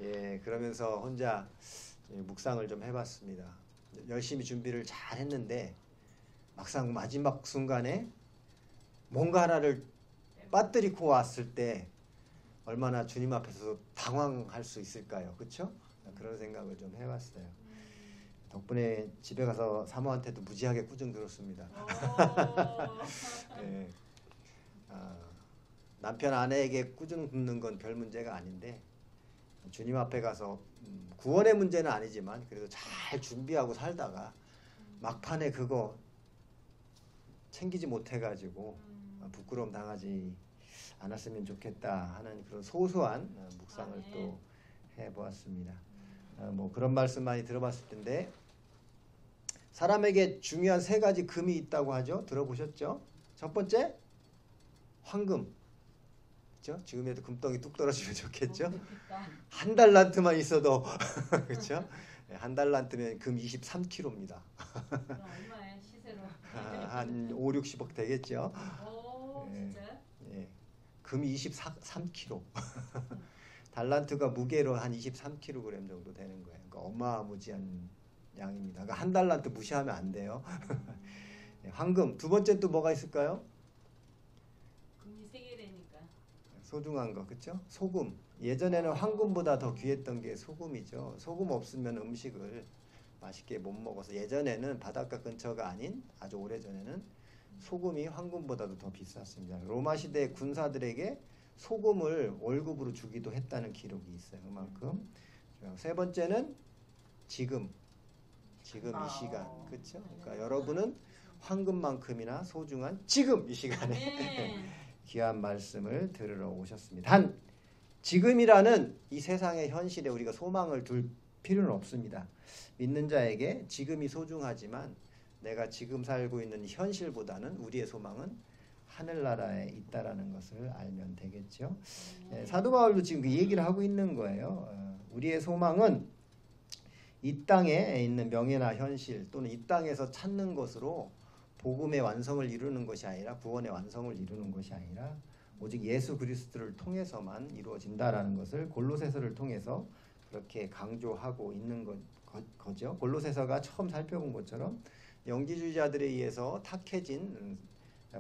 예, 그러면서 혼자 묵상을 좀 해봤습니다. 열심히 준비를 잘 했는데 막상 마지막 순간에 뭔가 하나를 빠뜨리고 왔을 때 얼마나 주님 앞에서 당황할 수 있을까요? 그렇죠? 그런 생각을 좀 해봤어요. 덕분에 집에 가서 사모한테도 무지하게 꾸중 들었습니다. 네. 남편 아내에게 꾸중 듣는 건 별 문제가 아닌데 주님 앞에 가서 구원의 문제는 아니지만 그래도 잘 준비하고 살다가 막판에 그거 챙기지 못해가지고 부끄러움 당하지 않았으면 좋겠다 하는 그런 소소한 묵상을 또 해보았습니다. 뭐 그런 말씀 많이 들어봤을 텐데 사람에게 중요한 세 가지 금이 있다고 하죠. 들어보셨죠? 첫 번째 황금. 그렇죠? 지금에도 금덩이 뚝 떨어지면 좋겠죠? 한 달란트만 있어도 그렇죠? 한 달란트면 금 23kg입니다. 얼마에 시세로? 한 5, 60억 되겠죠? 오, 진짜? 예. 금이 23kg. 달란트가 무게로 한 23kg 정도 되는 거예요. 그러니까 어마무지한 양입니다. 그러니까 한 달란트 무시하면 안 돼요. 황금. 두 번째 또 뭐가 있을까요? 금이 3개 되니까. 소중한 거, 그렇죠? 소금. 예전에는 황금보다 더 귀했던 게 소금이죠. 소금 없으면 음식을 맛있게 못 먹어서 예전에는 바닷가 근처가 아닌 아주 오래전에는 소금이 황금보다도 더 비쌌습니다. 로마 시대 군사들에게 소금을 월급으로 주기도 했다는 기록이 있어요. 그만큼. 세 번째는 지금 이 시간, 그렇죠? 그러니까 여러분은 황금만큼이나 소중한 지금 이 시간에 귀한 말씀을 들으러 오셨습니다. 단 지금이라는 이 세상의 현실에 우리가 소망을 둘 필요는 없습니다. 믿는 자에게 지금이 소중하지만 내가 지금 살고 있는 현실보다는 우리의 소망은 하늘나라에 있다라는 것을 알면 되겠죠. 사도 바울도 지금 그 얘기를 하고 있는 거예요. 우리의 소망은 이 땅에 있는 명예나 현실 또는 이 땅에서 찾는 것으로 복음의 완성을 이루는 것이 아니라 구원의 완성을 이루는 것이 아니라 오직 예수 그리스도를 통해서만 이루어진다라는 것을 골로새서를 통해서 그렇게 강조하고 있는 거죠. 골로새서가 처음 살펴본 것처럼 영지주의자들에 의해서 탁해진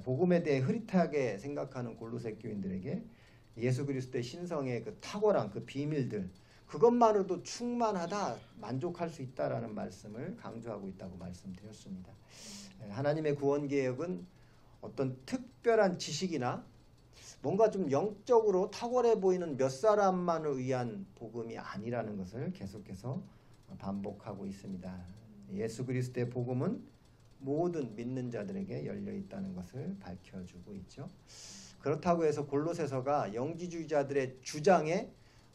복음에 대해 흐릿하게 생각하는 골로새 교인들에게 예수 그리스도의 신성의 그 탁월한 그 비밀들 그것만으로도 충만하다 만족할 수 있다라는 말씀을 강조하고 있다고 말씀드렸습니다. 하나님의 구원 계획은 어떤 특별한 지식이나 뭔가 좀 영적으로 탁월해 보이는 몇 사람만을 위한 복음이 아니라는 것을 계속해서 반복하고 있습니다. 예수 그리스도의 복음은 모든 믿는 자들에게 열려 있다는 것을 밝혀주고 있죠. 그렇다고 해서 골로새서가 영지주의자들의 주장에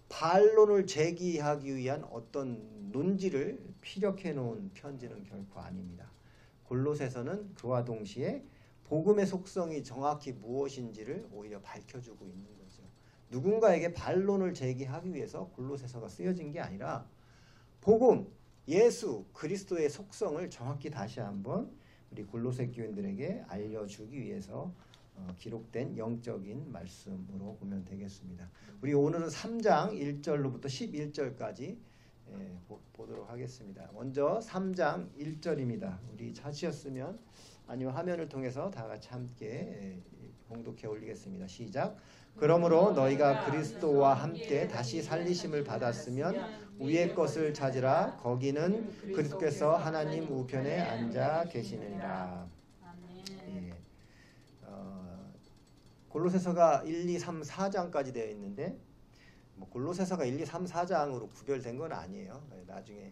반론을 제기하기 위한 어떤 논지를 피력해 놓은 편지는 결코 아닙니다. 골로새서는 그와 동시에 복음의 속성이 정확히 무엇인지를 오히려 밝혀주고 있는 거죠. 누군가에게 반론을 제기하기 위해서 골로새서가 쓰여진 게 아니라 복음, 예수, 그리스도의 속성을 정확히 다시 한번 우리 골로새 교인들에게 알려주기 위해서 기록된 영적인 말씀으로 보면 되겠습니다. 우리 오늘은 3장 1절로부터 11절까지 보도록 하겠습니다. 먼저 3장 1절입니다. 우리 찾으셨으면 아니면 화면을 통해서 다 같이 함께 봉독해 올리겠습니다. 시작. 그러므로 너희가 그리스도와 함께 다시 살리심을 받았으면 위의 것을 찾으라. 거기는 그리스도께서 하나님 우편에 앉아 계시느니라. 골로새서가 1, 2, 3, 4장까지 되어 있는데 뭐 골로새서가 1, 2, 3, 4장으로 구별된 건 아니에요. 나중에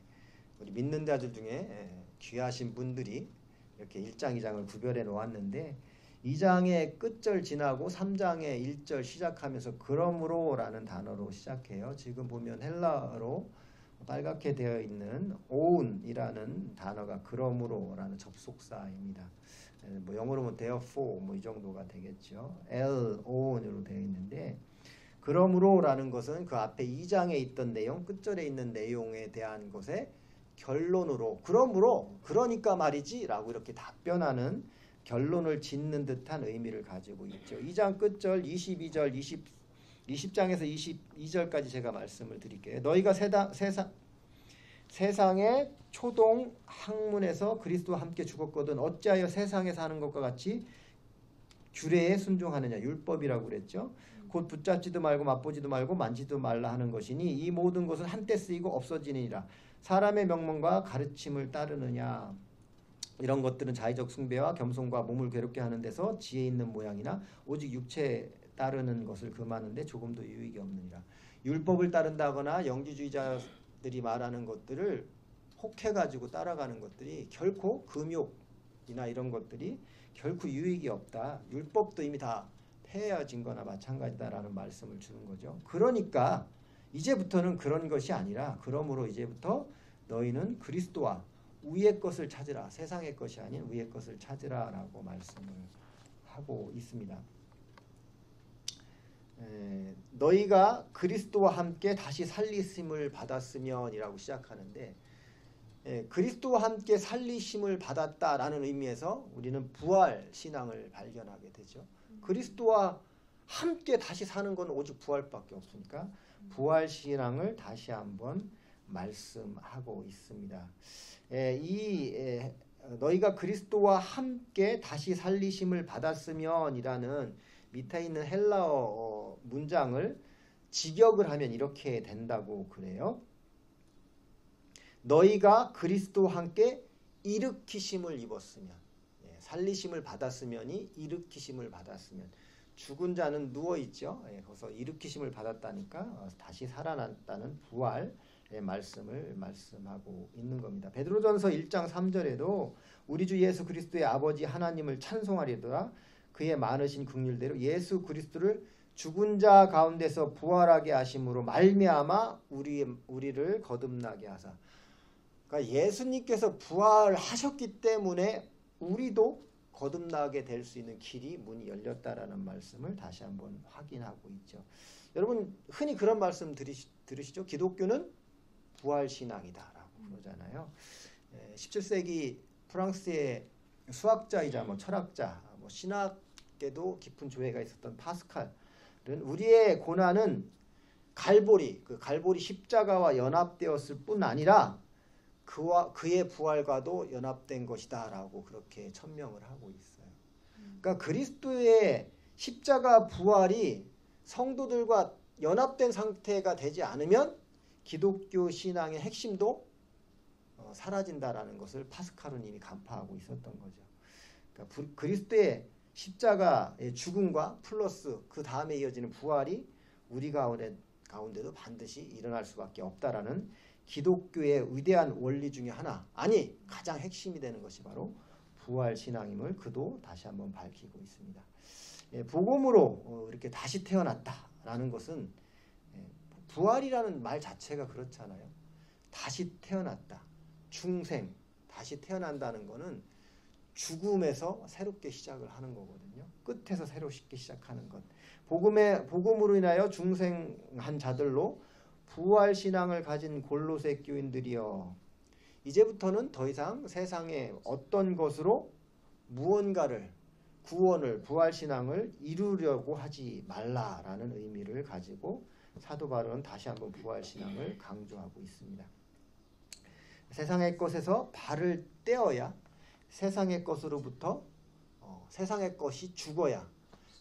우리 믿는 자들 중에 귀하신 분들이 이렇게 1장, 2장을 구별해 놓았는데 2장의 끝절 지나고 3장의 1절 시작하면서 그러므로 라는 단어로 시작해요. 지금 보면 헬라어로 빨갛게 되어 있는 own이라는 단어가 그러므로 라는 접속사입니다. 뭐 영어로 보면 therefore 뭐 이 정도가 되겠죠. own으로 되어 있는데 그러므로 라는 것은 그 앞에 2장에 있던 내용, 끝절에 있는 내용에 대한 것의 결론으로 그러므로 그러니까 말이지 라고 이렇게 답변하는 결론을 짓는 듯한 의미를 가지고 있죠. 2장 끝절 22절 20장에서 22절까지 제가 말씀을 드릴게요. 너희가 세상의 초동 학문에서 그리스도와 함께 죽었거든 어찌하여 세상에 사는 것과 같이 규례에 순종하느냐. 율법이라고 그랬죠. 곧 붙잡지도 말고 맛보지도 말고 만지도 말라 하는 것이니 이 모든 것은 한때 쓰이고 없어지느니라. 사람의 명령과 가르침을 따르느냐. 이런 것들은 자의적 숭배와 겸손과 몸을 괴롭게 하는 데서 지혜 있는 모양이나 오직 육체에 따르는 것을 금하는데 조금도 유익이 없느니라. 율법을 따른다거나 영지주의자들이 말하는 것들을 혹해가지고 따라가는 것들이 결코 금욕이나 이런 것들이 결코 유익이 없다. 율법도 이미 다 폐해진 거나 마찬가지다라는 말씀을 주는 거죠. 그러니까 이제부터는 그런 것이 아니라 그러므로 이제부터 너희는 그리스도와 위의 것을 찾으라. 세상의 것이 아닌 위의 것을 찾으라라고 말씀을 하고 있습니다. 너희가 그리스도와 함께 다시 살리심을 받았으면이라고 시작하는데 그리스도와 함께 살리심을 받았다라는 의미에서 우리는 부활 신앙을 발견하게 되죠. 그리스도와 함께 다시 사는 건 오직 부활밖에 없으니까 부활 신앙을 다시 한번 말씀하고 있습니다. 너희가 그리스도와 함께 다시 살리심을 받았으면이라는 밑에 있는 헬라어 문장을 직역을 하면 이렇게 된다고 그래요. 너희가 그리스도와 함께 일으키심을 입었으면, 살리심을 받았으면이 일으키심을 받았으면, 죽은 자는 누워있죠. 그래서 일으키심을 받았다니까 다시 살아났다는 부활의 말씀을 말씀하고 있는 겁니다. 베드로전서 1장 3절에도 우리 주 예수 그리스도의 아버지 하나님을 찬송하리로다. 그의 많으신 긍휼대로 예수 그리스도를 죽은 자 가운데서 부활하게 하심으로 말미암아 우리를 거듭나게 하사. 그러니까 예수님께서 부활하셨기 때문에 우리도 거듭나게 될 수 있는 길이 문이 열렸다라는 말씀을 다시 한번 확인하고 있죠. 여러분 흔히 그런 말씀 들으시죠? 기독교는 부활신앙이다라고 그러잖아요. 17세기 프랑스의 수학자이자 철학자, 신학계도 깊은 조예가 있었던 파스칼은 우리의 고난은 그 갈보리 십자가와 연합되었을 뿐 아니라 그의 부활과도 연합된 것이다라고 그렇게 천명을 하고 있어요. 그러니까 그리스도의 십자가 부활이 성도들과 연합된 상태가 되지 않으면 기독교 신앙의 핵심도 사라진다라는 것을 파스칼은 이미 간파하고 있었던 거죠. 그러니까 그리스도의 십자가의 죽음과 플러스 그 다음에 이어지는 부활이 우리 가운데도 반드시 일어날 수밖에 없다라는 기독교의 위대한 원리 중에 하나, 아니 가장 핵심이 되는 것이 바로 부활신앙임을 그도 다시 한번 밝히고 있습니다. 복음으로 이렇게 다시 태어났다라는 것은 부활이라는 말 자체가 그렇잖아요. 다시 태어났다, 중생, 다시 태어난다는 것은 죽음에서 새롭게 시작을 하는 거거든요. 끝에서 새롭게 시작하는 것. 복음으로 인하여 중생한 자들로 부활신앙을 가진 골로새 교인들이여, 이제부터는 더 이상 세상의 어떤 것으로 무언가를, 구원을, 부활신앙을 이루려고 하지 말라라는 의미를 가지고 사도 바울은 다시 한번 부활신앙을 강조하고 있습니다. 세상의 것에서 발을 떼어야 세상의 것으로부터 세상의 것이 죽어야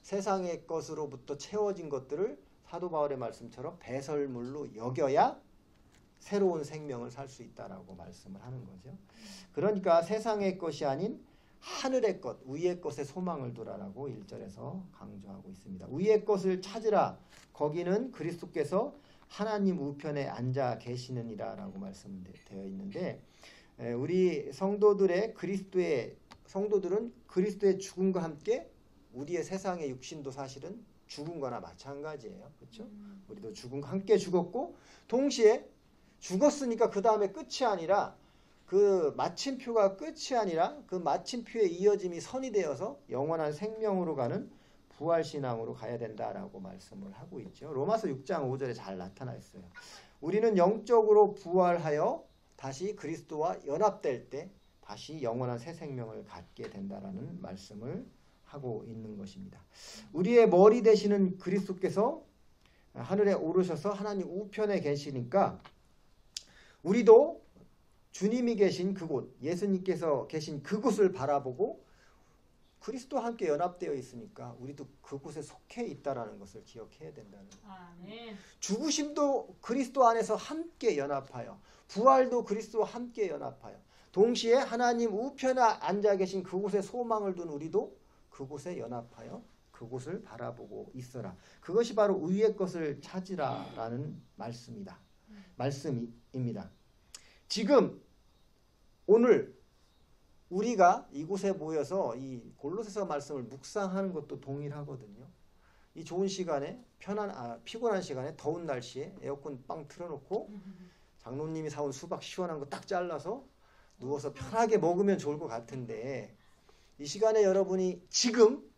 세상의 것으로부터 채워진 것들을 사도 바울의 말씀처럼 배설물로 여겨야 새로운 생명을 살 수 있다라고 말씀을 하는 거죠. 그러니까 세상의 것이 아닌 하늘의 것, 위의 것에 소망을 두라라고 1절에서 강조하고 있습니다. 위의 것을 찾으라. 거기는 그리스도께서 하나님 우편에 앉아 계시느니라라고 말씀되어 있는데, 우리 성도들은 그리스도의 죽음과 함께 우리의 세상의 육신도 사실은 죽은 거나 마찬가지예요. 그렇죠? 우리도 함께 죽었고, 동시에 죽었으니까 그 다음에 끝이 아니라, 그 마침표가 끝이 아니라 그 마침표의 이어짐이 선이 되어서 영원한 생명으로 가는 부활신앙으로 가야 된다라고 말씀을 하고 있죠. 로마서 6장 5절에 잘 나타나 있어요. 우리는 영적으로 부활하여 다시 그리스도와 연합될 때 다시 영원한 새 생명을 갖게 된다라는 말씀을 하고 있는 것입니다. 우리의 머리 되시는 그리스도께서 하늘에 오르셔서 하나님 우편에 계시니까 우리도 주님이 계신 그곳, 예수님께서 계신 그곳을 바라보고 그리스도와 함께 연합되어 있으니까 우리도 그곳에 속해 있다라는 것을 기억해야 된다는 거예요. 아멘. 죽으심도 그리스도 안에서 함께 연합하여 부활도 그리스도와 함께 연합하여 동시에 하나님 우편에 앉아 계신 그곳에 소망을 둔 우리도 그곳에 연합하여 그곳을 바라보고 있어라. 그것이 바로 위의 것을 찾으라라는 말씀입니다. 지금 오늘 우리가 이곳에 모여서 이 골로새서 말씀을 묵상하는 것도 동일하거든요. 이 좋은 시간에 피곤한 시간에 더운 날씨에 에어컨 빵 틀어놓고 장로님이 사온 수박 시원한 거 딱 잘라서 누워서 편하게 먹으면 좋을 것 같은데 이 시간에 여러분이 지금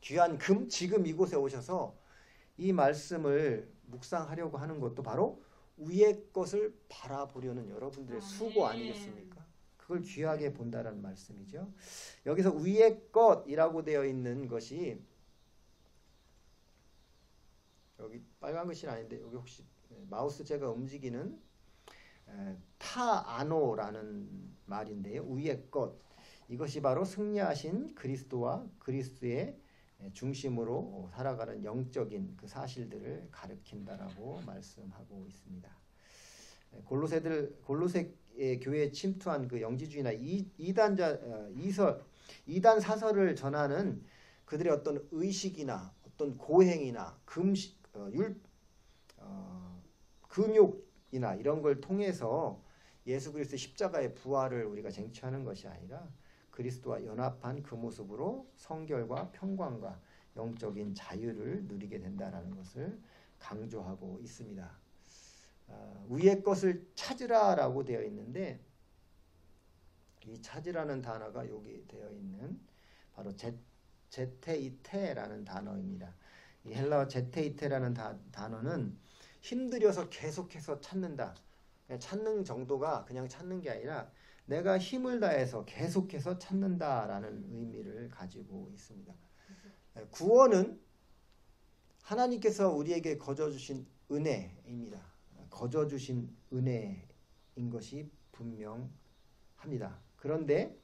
귀한 지금 이곳에 오셔서 이 말씀을 묵상하려고 하는 것도 바로 위의 것을 바라보려는 여러분들의 수고 아니겠습니까? 그걸 귀하게 본다라는 말씀이죠. 여기서 위의 것이라고 되어 있는 것이 여기 빨간 글씨는 아닌데 여기 혹시 마우스 제가 움직이는 타아노라는 말인데요. 위의 것. 이것이 바로 승리하신 그리스도와 그리스도의 중심으로 살아가는 영적인 그 사실들을 가리킨다라고 말씀하고 있습니다. 골로새 교회에 침투한 그 영지주의나 이단 사설을 전하는 그들의 어떤 의식이나 어떤 고행이나 금욕이나 이런 걸 통해서 예수 그리스도의 십자가의 부활을 우리가 쟁취하는 것이 아니라 그리스도와 연합한 그 모습으로 성결과 평강과 영적인 자유를 누리게 된다는 것을 강조하고 있습니다. 위의 것을 찾으라라고 되어 있는데 이 찾으라는 단어가 여기 되어 있는 바로 제테이테라는 단어입니다. 이 헬라어 제테이테라는 단어는 힘들여서 계속해서 찾는다. 찾는 정도가 그냥 찾는 게 아니라 내가 힘을 다해서 계속해서 찾는다라는 의미를 가지고 있습니다. 구원은 하나님께서 우리에게 거저주신 은혜입니다. 거저주신 은혜인 것이 분명합니다. 그런데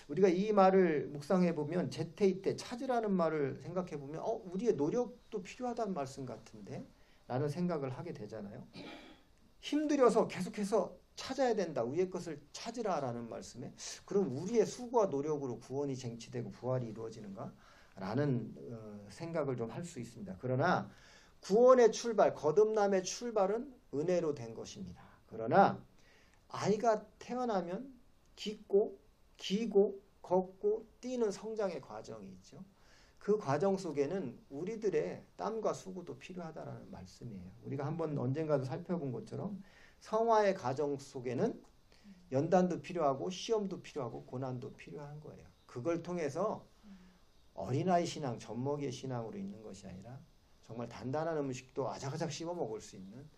우리가 이 말을 묵상해 보면 제테이테 찾으라는 말을 생각해 보면 우리의 노력도 필요하다는 말씀 같은데 라는 생각을 하게 되잖아요. 힘들여서 계속해서 찾아야 된다. 위의 것을 찾으라라는 말씀에 그럼 우리의 수고와 노력으로 구원이 쟁취되고 부활이 이루어지는가? 라는 생각을 좀 할 수 있습니다. 그러나 구원의 출발, 거듭남의 출발은 은혜로 된 것입니다. 그러나 아이가 태어나면 기고 걷고 뛰는 성장의 과정이 있죠. 그 과정 속에는 우리들의 땀과 수고도 필요하다라는 말씀이에요. 우리가 한번 언젠가도 살펴본 것처럼 성화의 과정 속에는 연단도 필요하고 시험도 필요하고 고난도 필요한 거예요. 그걸 통해서 어린아이 신앙, 젖먹이의 신앙으로 있는 것이 아니라 정말 단단한 음식도 아작아작 씹어 먹을 수 있는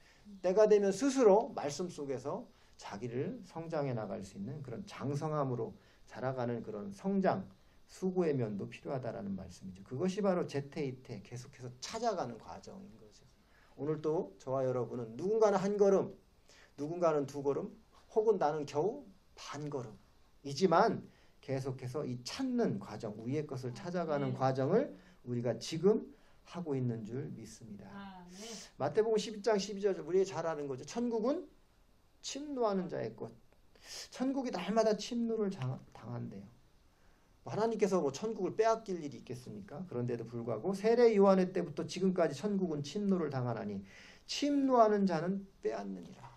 때가 되면 스스로 말씀 속에서 자기를 성장해 나갈 수 있는 그런 장성함으로 자라가는 그런 성장, 수고의 면도 필요하다라는 말씀이죠. 그것이 바로 제테이테, 계속해서 찾아가는 과정인 거죠. 오늘 또 저와 여러분은 누군가는 한 걸음, 누군가는 두 걸음, 혹은 나는 겨우 반 걸음이지만 계속해서 이 찾는 과정, 위의 것을 찾아가는 과정을 우리가 지금 하고 있는 줄 믿습니다. 마태복음 12장 12절 우리 잘 아는 거죠. 천국은 침노하는 자의 것. 천국이 날마다 침노를 당한대요. 하나님께서 뭐 천국을 빼앗길 일이 있겠습니까? 그런데도 불구하고 세례 요한의 때부터 지금까지 천국은 침노를 당하나니 침노하는 자는 빼앗느니라.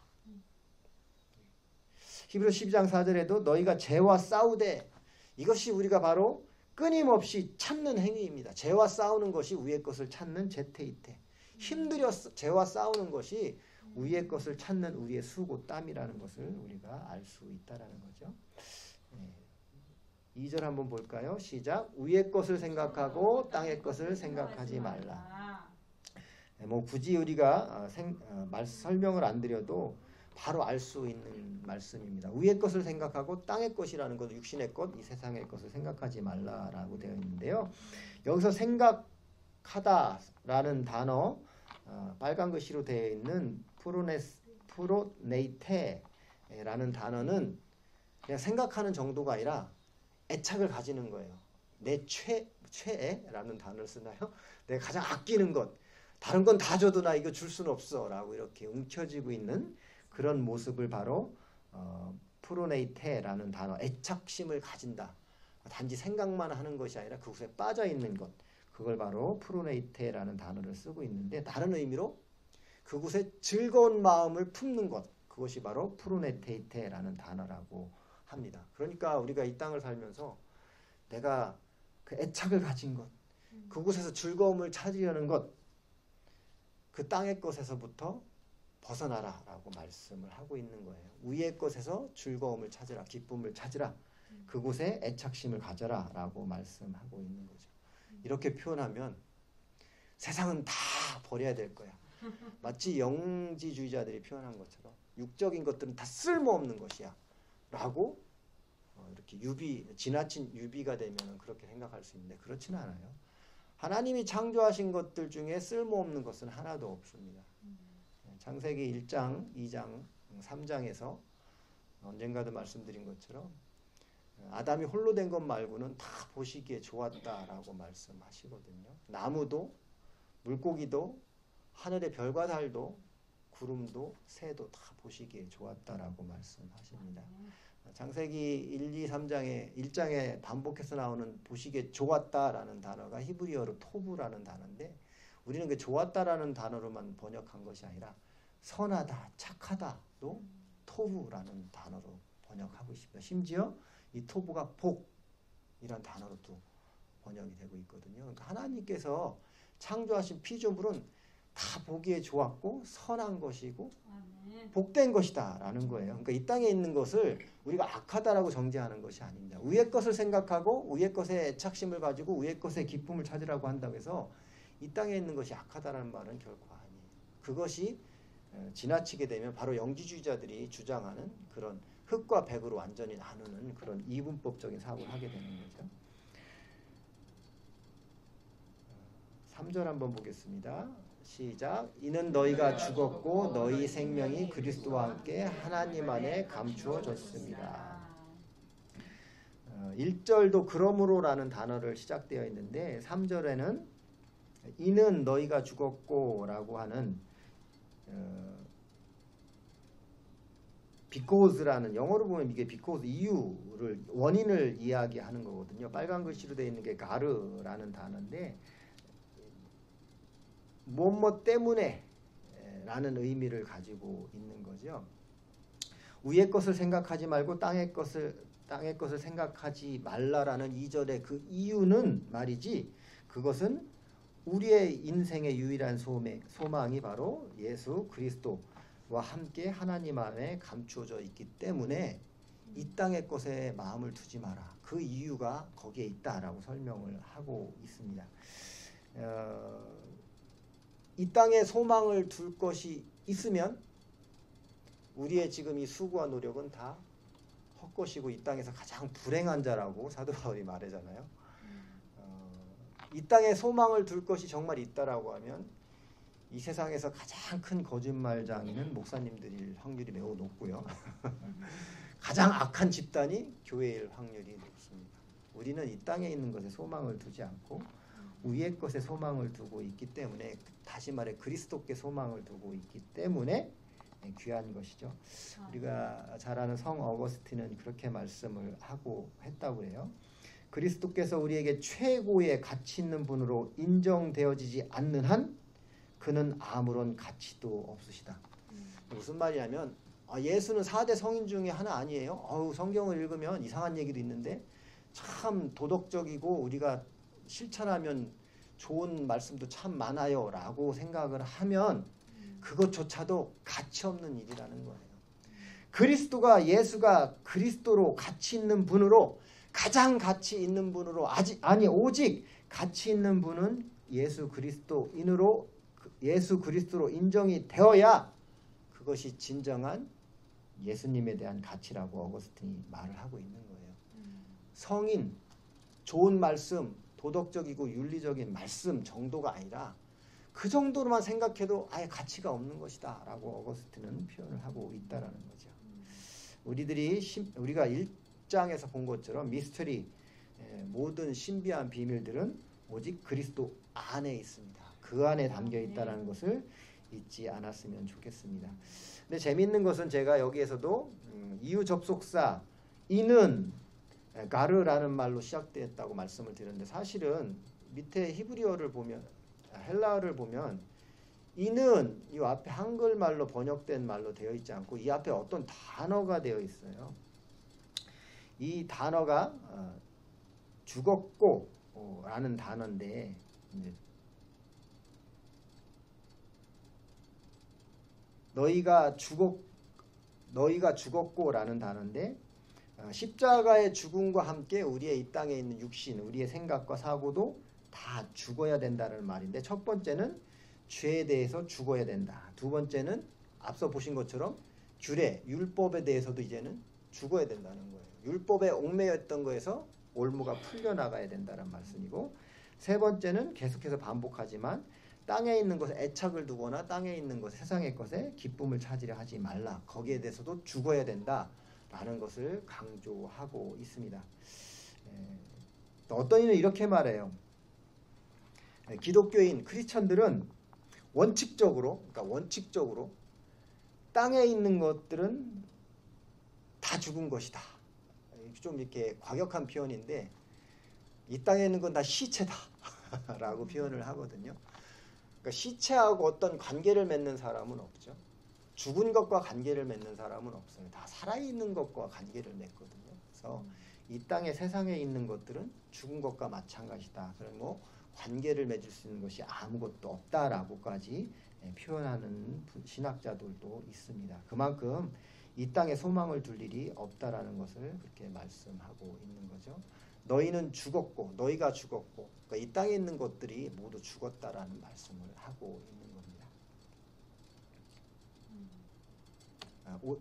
히브리서 12장 4절에도 너희가 죄와 싸우되 이것이 우리가 바로 끊임없이 찾는 행위입니다. 죄와 싸우는 것이 위의 것을 찾는 제테이테. 힘들여 죄와 싸우는 것이 위의 것을 찾는 우리의 수고, 땀이라는 것을 우리가 알 수 있다라는 거죠. 2절 한번 볼까요? 시작. 위의 것을 생각하고 땅의 것을 생각하지 말라. 뭐 굳이 우리가 설명을 안 드려도 바로 알 수 있는 말씀입니다. 위의 것을 생각하고 땅의 것이라는 것, 육신의 것, 이 세상의 것을 생각하지 말라라고 되어 있는데요. 여기서 생각하다라는 단어 빨간 글씨로 되어 있는 프로네이테라는 단어는 그냥 생각하는 정도가 아니라 애착을 가지는 거예요. 내 최애라는 단어를 쓰나요? 내가 가장 아끼는 것. 다른 건 다 줘도 나 이거 줄 수는 없어 라고 이렇게 움켜쥐고 있는 그런 모습을 바로 프로네이테라는 단어, 애착심을 가진다. 단지 생각만 하는 것이 아니라 그곳에 빠져 있는 것. 그걸 바로 프로네이테라는 단어를 쓰고 있는데 다른 의미로 그곳에 즐거운 마음을 품는 것. 그것이 바로 프로네테이테라는 단어라고 합니다. 그러니까 우리가 이 땅을 살면서 내가 그 애착을 가진 것, 그곳에서 즐거움을 찾으려는 것, 그 땅의 것에서부터 벗어나라 라고 말씀을 하고 있는 거예요. 위의 것에서 즐거움을 찾으라, 기쁨을 찾으라, 그곳에 애착심을 가져라 라고 말씀하고 있는 거죠. 이렇게 표현하면 세상은 다 버려야 될 거야. 마치 영지주의자들이 표현한 것처럼 육적인 것들은 다 쓸모없는 것이야 라고 이렇게 지나친 유비가 되면 그렇게 생각할 수 있는데 그렇지는 않아요. 하나님이 창조하신 것들 중에 쓸모없는 것은 하나도 없습니다. 창세기 1장, 2장, 3장에서 언젠가도 말씀드린 것처럼 아담이 홀로 된 것 말고는 다 보시기에 좋았다라고 말씀하시거든요. 나무도 물고기도 하늘의 별과 달도 구름도 새도 다 보시기에 좋았다라고 말씀하십니다. 창세기 1, 2, 3장에 1장에 반복해서 나오는 보시기에 좋았다라는 단어가 히브리어로 토부라는 단어인데 우리는 그 좋았다라는 단어로만 번역한 것이 아니라 선하다, 착하다도 토부라는 단어로 번역하고 있습니다. 심지어 이 토부가 복이란 단어로도 번역이 되고 있거든요. 그러니까 하나님께서 창조하신 피조물은 다 보기에 좋았고 선한 것이고 복된 것이다 라는 거예요. 그러니까 이 땅에 있는 것을 우리가 악하다라고 정죄하는 것이 아닙니다. 위의 것을 생각하고 위의 것에 애착심을 가지고 위의 것에 기쁨을 찾으라고 한다고 해서 이 땅에 있는 것이 악하다라는 말은 결코 아니에요. 그것이 지나치게 되면 바로 영지주의자들이 주장하는 그런 흑과 백으로 완전히 나누는 그런 이분법적인 사고를 하게 되는 거죠. 3절 한번 보겠습니다. 시작. 이는 너희가 죽었고 너희 생명이 그리스도와 함께 하나님 안에 감추어졌습니다. 1절도 그러므로라는 단어를 시작되어 있는데 3절에는 이는 너희가 죽었고 라고 하는 because라는 영어로 보면 이게 because 이유를 원인을 이야기하는 거거든요. 빨간 글씨로 되어 있는 게 가르라는 단어인데 뭐뭐 때문에 라는 의미를 가지고 있는 거죠. 위의 것을 생각하지 말고 땅의 것을 생각하지 말라라는 2절의 그 이유는 말이지 그것은 우리의 인생의 유일한 소망이 바로 예수 그리스도와 함께 하나님 안에 감추어져 있기 때문에 이 땅의 것에 마음을 두지 마라. 그 이유가 거기에 있다라고 설명을 하고 있습니다. 이 땅에 소망을 둘 것이 있으면 우리의 지금 이 수고와 노력은 다 헛것이고 이 땅에서 가장 불행한 자라고 사도 바울이 말하잖아요. 이 땅에 소망을 둘 것이 정말 있다라고 하면 이 세상에서 가장 큰 거짓말장이는 목사님들일 확률이 매우 높고요. 가장 악한 집단이 교회일 확률이 높습니다. 우리는 이 땅에 있는 것에 소망을 두지 않고 위의 것에 소망을 두고 있기 때문에 다시 말해 그리스도께 소망을 두고 있기 때문에 귀한 것이죠. 우리가 잘 아는 성 어거스틴은 그렇게 말씀을 하고 했다고 해요. 그리스도께서 우리에게 최고의 가치 있는 분으로 인정되어지지 않는 한 그는 아무런 가치도 없으시다. 무슨 말이냐면 예수는 4대 성인 중에 하나 아니에요? 성경을 읽으면 이상한 얘기도 있는데 참 도덕적이고 우리가 실천하면 좋은 말씀도 참 많아요 라고 생각을 하면 그것조차도 가치 없는 일이라는 거예요. 그리스도가 예수가 그리스도로 가치 있는 분으로 가장 가치 있는 분으로 오직 가치 있는 분은 예수 그리스도로 인정이 되어야 그것이 진정한 예수님에 대한 가치라고 어거스틴이 말을 하고 있는 거예요. 성인, 좋은 말씀, 도덕적이고 윤리적인 말씀 정도가 아니라 그 정도로만 생각해도 아예 가치가 없는 것이다 라고 어거스틴은 표현을 하고 있다라는 거죠. 우리가 1장에서 본 것처럼 미스터리, 모든 신비한 비밀들은 오직 그리스도 안에 있습니다. 그 안에 담겨 있다는 것을 잊지 않았으면 좋겠습니다. 근데 재미있는 것은 제가 여기에서도 이유 접속사 이는 가르라는 말로 시작되었다고 말씀을 드렸는데, 사실은 밑에 히브리어를 보면, 헬라어를 보면 이는 이 앞에 한글말로 번역된 말로 되어 있지 않고 이 앞에 어떤 단어가 되어 있어요. 이 단어가 죽었고 라는 단어인데, 이제 너희가 죽었고 라는 단어인데, 십자가의 죽음과 함께 우리의 이 땅에 있는 육신, 우리의 생각과 사고도 다 죽어야 된다는 말인데, 첫 번째는 죄에 대해서 죽어야 된다. 두 번째는 앞서 보신 것처럼 규례, 율법에 대해서도 이제는 죽어야 된다는 거예요. 율법에 얽매였던 거에서 올무가 풀려나가야 된다는 말씀이고, 세 번째는 계속해서 반복하지만 땅에 있는 것에 애착을 두거나 땅에 있는 것, 세상의 것에 기쁨을 찾으려 하지 말라. 거기에 대해서도 죽어야 된다라는 것을 강조하고 있습니다. 어떤 이는 이렇게 말해요. 기독교인 크리스천들은 원칙적으로 땅에 있는 것들은 다 죽은 것이다. 좀 이렇게 과격한 표현인데, 이 땅에 있는 건 다 시체다 라고 표현을 하거든요. 그러니까 시체하고 어떤 관계를 맺는 사람은 없죠. 죽은 것과 관계를 맺는 사람은 없어요. 다 살아있는 것과 관계를 맺거든요. 그래서 이 땅에, 세상에 있는 것들은 죽은 것과 마찬가지다. 그런 뭐 관계를 맺을 수 있는 것이 아무것도 없다라고까지 표현하는 신학자들도 있습니다. 그만큼 이 땅에 소망을 둘 일이 없다라는 것을 그렇게 말씀하고 있는 거죠. 너희는 죽었고, 너희가 죽었고, 그러니까 이 땅에 있는 것들이 모두 죽었다라는 말씀을 하고 있는 겁니다.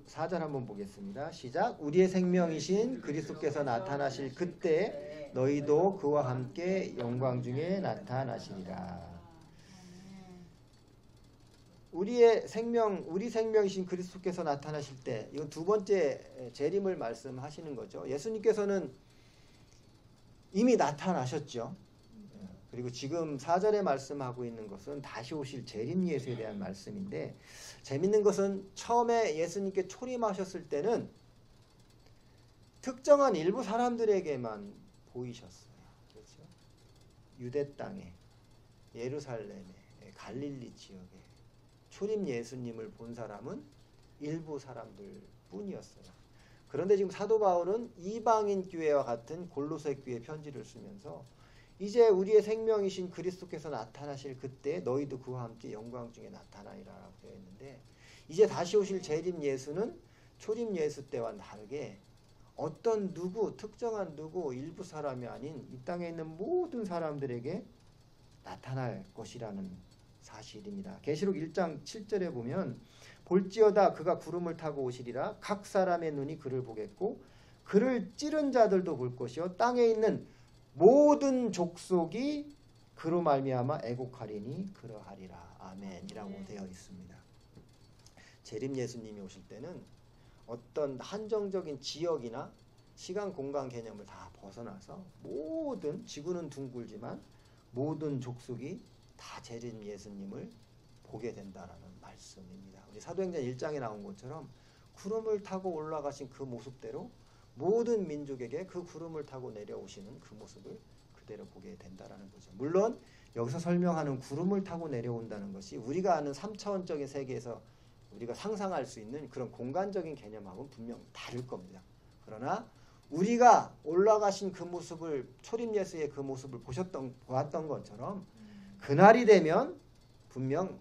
4절 한번 보겠습니다. 시작. 우리의 생명이신 그리스도께서 나타나실 그때 너희도 그와 함께 영광 중에 나타나시리라. 우리 생명이신 그리스도께서 나타나실 때, 이건 두 번째 재림을 말씀하시는 거죠. 예수님께서는 이미 나타나셨죠. 그리고 지금 4절에 말씀하고 있는 것은 다시 오실 재림 예수에 대한 말씀인데, 재밌는 것은 처음에 예수님께 초림하셨을 때는 특정한 일부 사람들에게만 보이셨어요. 그렇죠? 유대 땅에, 예루살렘에, 갈릴리 지역에 초림 예수님을 본 사람은 일부 사람들 뿐이었어요. 그런데 지금 사도 바울은 이방인 교회와 같은 골로새 교회 편지를 쓰면서 이제 우리의 생명이신 그리스도께서 나타나실 그때 너희도 그와 함께 영광 중에 나타나리라고 되어 있는데, 이제 다시 오실 재림 예수는 초림 예수 때와 다르게 어떤 특정한 일부 사람이 아닌 이 땅에 있는 모든 사람들에게 나타날 것이라는 사실입니다. 계시록 1장 7절에 보면 볼지어다 그가 구름을 타고 오시리라. 각 사람의 눈이 그를 보겠고 그를 찌른 자들도 볼 것이요 땅에 있는 모든 족속이 그로 말미암아 애곡하리니 그러하리라. 아멘이라고 되어 있습니다. 재림 예수님이 오실 때는 어떤 한정적인 지역이나 시간 공간 개념을 다 벗어나서 모든, 지구는 둥글지만 모든 족속이 다 재림 예수님을 보게 된다라는 말씀입니다. 우리 사도행전 1장에 나온 것처럼 구름을 타고 올라가신 그 모습대로 모든 민족에게 그 구름을 타고 내려오시는 그 모습을 그대로 보게 된다라는 거죠. 물론 여기서 설명하는 구름을 타고 내려온다는 것이 우리가 아는 3차원적인 세계에서 우리가 상상할 수 있는 그런 공간적인 개념하고는 분명 다를 겁니다. 그러나 우리가 올라가신 그 모습을, 초림 예수의 그 모습을 보았던 것처럼 그날이 되면 분명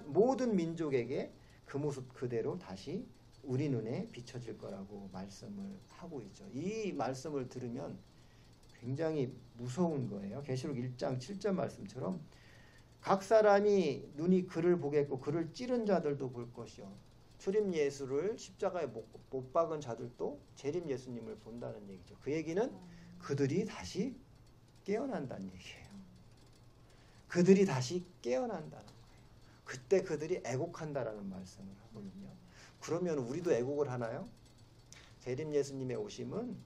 모든 민족에게 그 모습 그대로 다시 우리 눈에 비춰질 거라고 말씀을 하고 있죠. 이 말씀을 들으면 굉장히 무서운 거예요. 계시록 1장 7절 말씀처럼 각 사람이 눈이 그를 보겠고 그를 찌른 자들도 볼 것이요 초림 예수를 십자가에 못 박은 자들도 재림 예수님을 본다는 얘기죠. 그 얘기는 그들이 다시 깨어난다는 얘기예요. 그들이 다시 깨어난다는 거예요. 그때 그들이 애곡한다라는 말씀을 하거든요. 그러면 우리도 애곡을 하나요? 재림 예수님의 오심은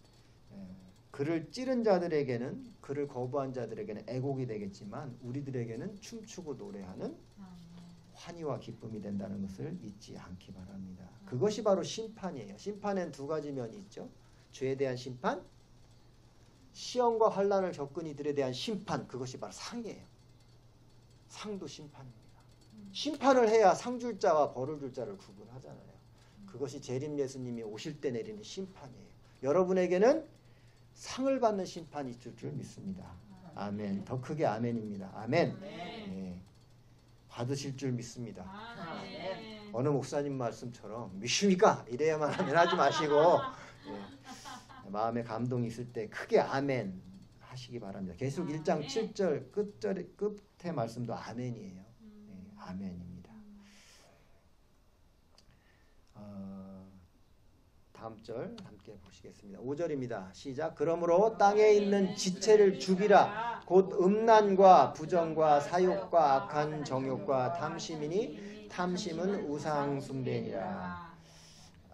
그를 찌른 자들에게는, 그를 거부한 자들에게는 애곡이 되겠지만 우리들에게는 춤추고 노래하는 환희와 기쁨이 된다는 것을 잊지 않기 바랍니다. 그것이 바로 심판이에요. 심판엔 두 가지 면이 있죠. 죄에 대한 심판, 시험과 환난을 겪은 이들에 대한 심판, 그것이 바로 상이에요. 상도 심판입니다. 심판을 해야 상 줄 자와 벌을 줄 자를 구분하잖아요. 그것이 재림 예수님이 오실 때 내리는 심판이에요. 여러분에게는 상을 받는 심판이 있을 줄 믿습니다. 아멘. 더 크게 아멘입니다. 아멘. 네. 받으실 줄 믿습니다. 어느 목사님 말씀처럼 믿습니까? 이래야만 하면 하지 마시고 마음에 감동이 있을 때 크게 아멘 하시기 바랍니다. 계속 1장 7절 끝에 말씀도 아멘이에요. 아멘입니다. 다음 절 함께 보시겠습니다. 5절입니다. 시작. 그러므로 땅에 있는 지체를 죽이라. 곧 음란과 부정과 사욕과 악한 정욕과 탐심이니 탐심은 우상 숭배니라.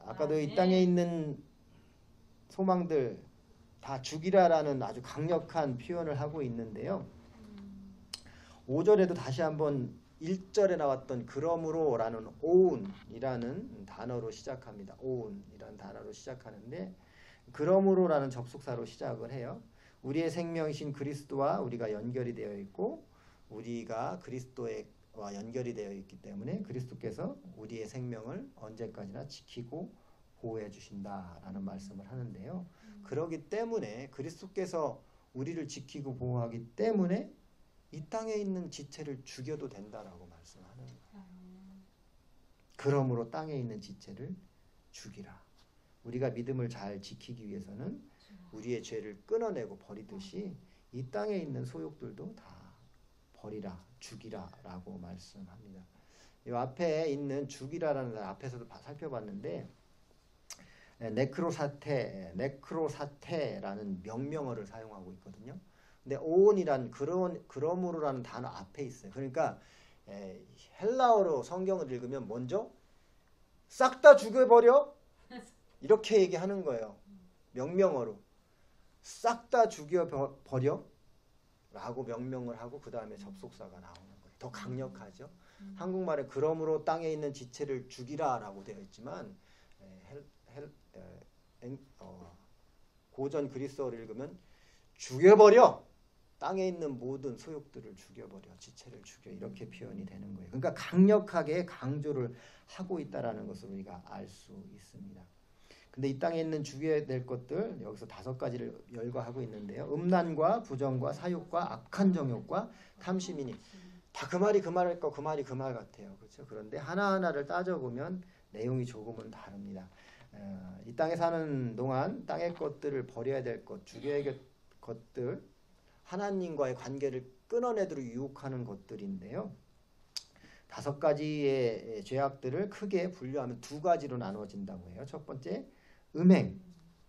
아까도 이 땅에 있는 소망들 다 죽이라라는 아주 강력한 표현을 하고 있는데요. 5절에도 다시 한번 1절에 나왔던 그러므로라는 오운이라는 단어로 시작합니다. 오운이라는 단어로 시작하는데 그러므로라는 접속사로 시작을 해요. 우리의 생명이신 그리스도와 우리가 연결이 되어 있고 우리가 그리스도와 연결이 되어 있기 때문에 그리스도께서 우리의 생명을 언제까지나 지키고 보호해 주신다라는 말씀을 하는데요. 그러기 때문에 그리스도께서 우리를 지키고 보호하기 때문에 이 땅에 있는 지체를 죽여도 된다라고 말씀하는 거예요. 그러므로 땅에 있는 지체를 죽이라. 우리가 믿음을 잘 지키기 위해서는 우리의 죄를 끊어내고 버리듯이 이 땅에 있는 소욕들도 다 버리라, 죽이라라고 말씀합니다. 이 앞에 있는 죽이라라는 말 앞에서도 살펴봤는데 네크로사테라는 명명어를 사용하고 있거든요. 근데 오온이란 그러므로라는 단어 앞에 있어요. 그러니까 헬라어로 성경을 읽으면 먼저 싹 다 죽여버려 이렇게 얘기하는 거예요. 명명어로 싹 다 죽여버려 라고 명명을 하고 그 다음에 접속사가 나오는 거예요. 더 강력하죠. 한국말에 그러므로 땅에 있는 지체를 죽이라 라고 되어 있지만 고전 그리스어를 읽으면 죽여버려, 땅에 있는 모든 소욕들을 죽여버려, 지체를 죽여, 이렇게 표현이 되는 거예요. 그러니까 강력하게 강조를 하고 있다라는 것을 우리가 알 수 있습니다. 근데 이 땅에 있는 죽여야 될 것들 여기서 5가지를 열거하고 있는데요. 음란과 부정과 사욕과 악한 정욕과 탐심이니 다 그 말이 그 말일 거 그 말이 그 말 같아요. 그렇죠? 그런데 하나하나를 따져보면 내용이 조금은 다릅니다. 이 땅에 사는 동안 땅의 것들을 버려야 될 것, 죽여야 될 것들, 하나님과의 관계를 끊어내도록 유혹하는 것들인데요. 5가지의 죄악들을 크게 분류하면 2가지로 나눠진다고 해요. 첫 번째 음행,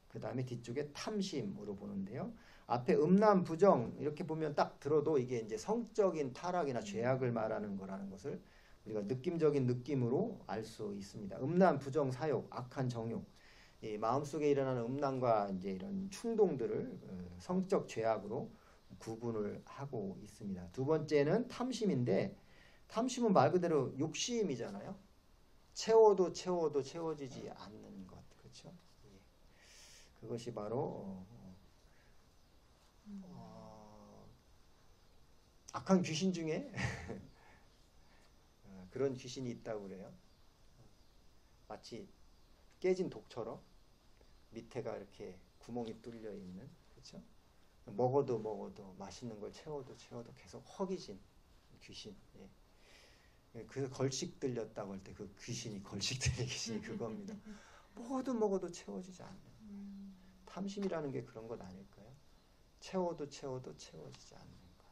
그 다음에 뒤쪽에 탐심으로 보는데요. 앞에 음란, 부정 이렇게 보면 딱 들어도 이게 이제 성적인 타락이나 죄악을 말하는 거라는 것을 우리가 느낌적인 느낌으로 알 수 있습니다. 음란, 부정, 사욕, 악한 정욕, 이 마음속에 일어나는 음란과 이제 이런 충동들을 성적 죄악으로 구분을 하고 있습니다. 2번째는 탐심인데 탐심은 말 그대로 욕심이잖아요. 채워도 채워지지 않는 것, 그렇죠? 그것이 바로 악한 귀신 중에 그런 귀신이 있다고 그래요. 마치 깨진 독처럼 밑에가 이렇게 구멍이 뚫려 있는, 그렇죠? 먹어도 맛있는 걸 채워도 계속 허기진 귀신. 그 걸식 들렸다고 할 때 그 귀신이 걸식 들린 귀신이 그겁니다. 먹어도 채워지지 않는 탐심이라는 게 그런 것 아닐까요? 채워도 채워지지 않는 것.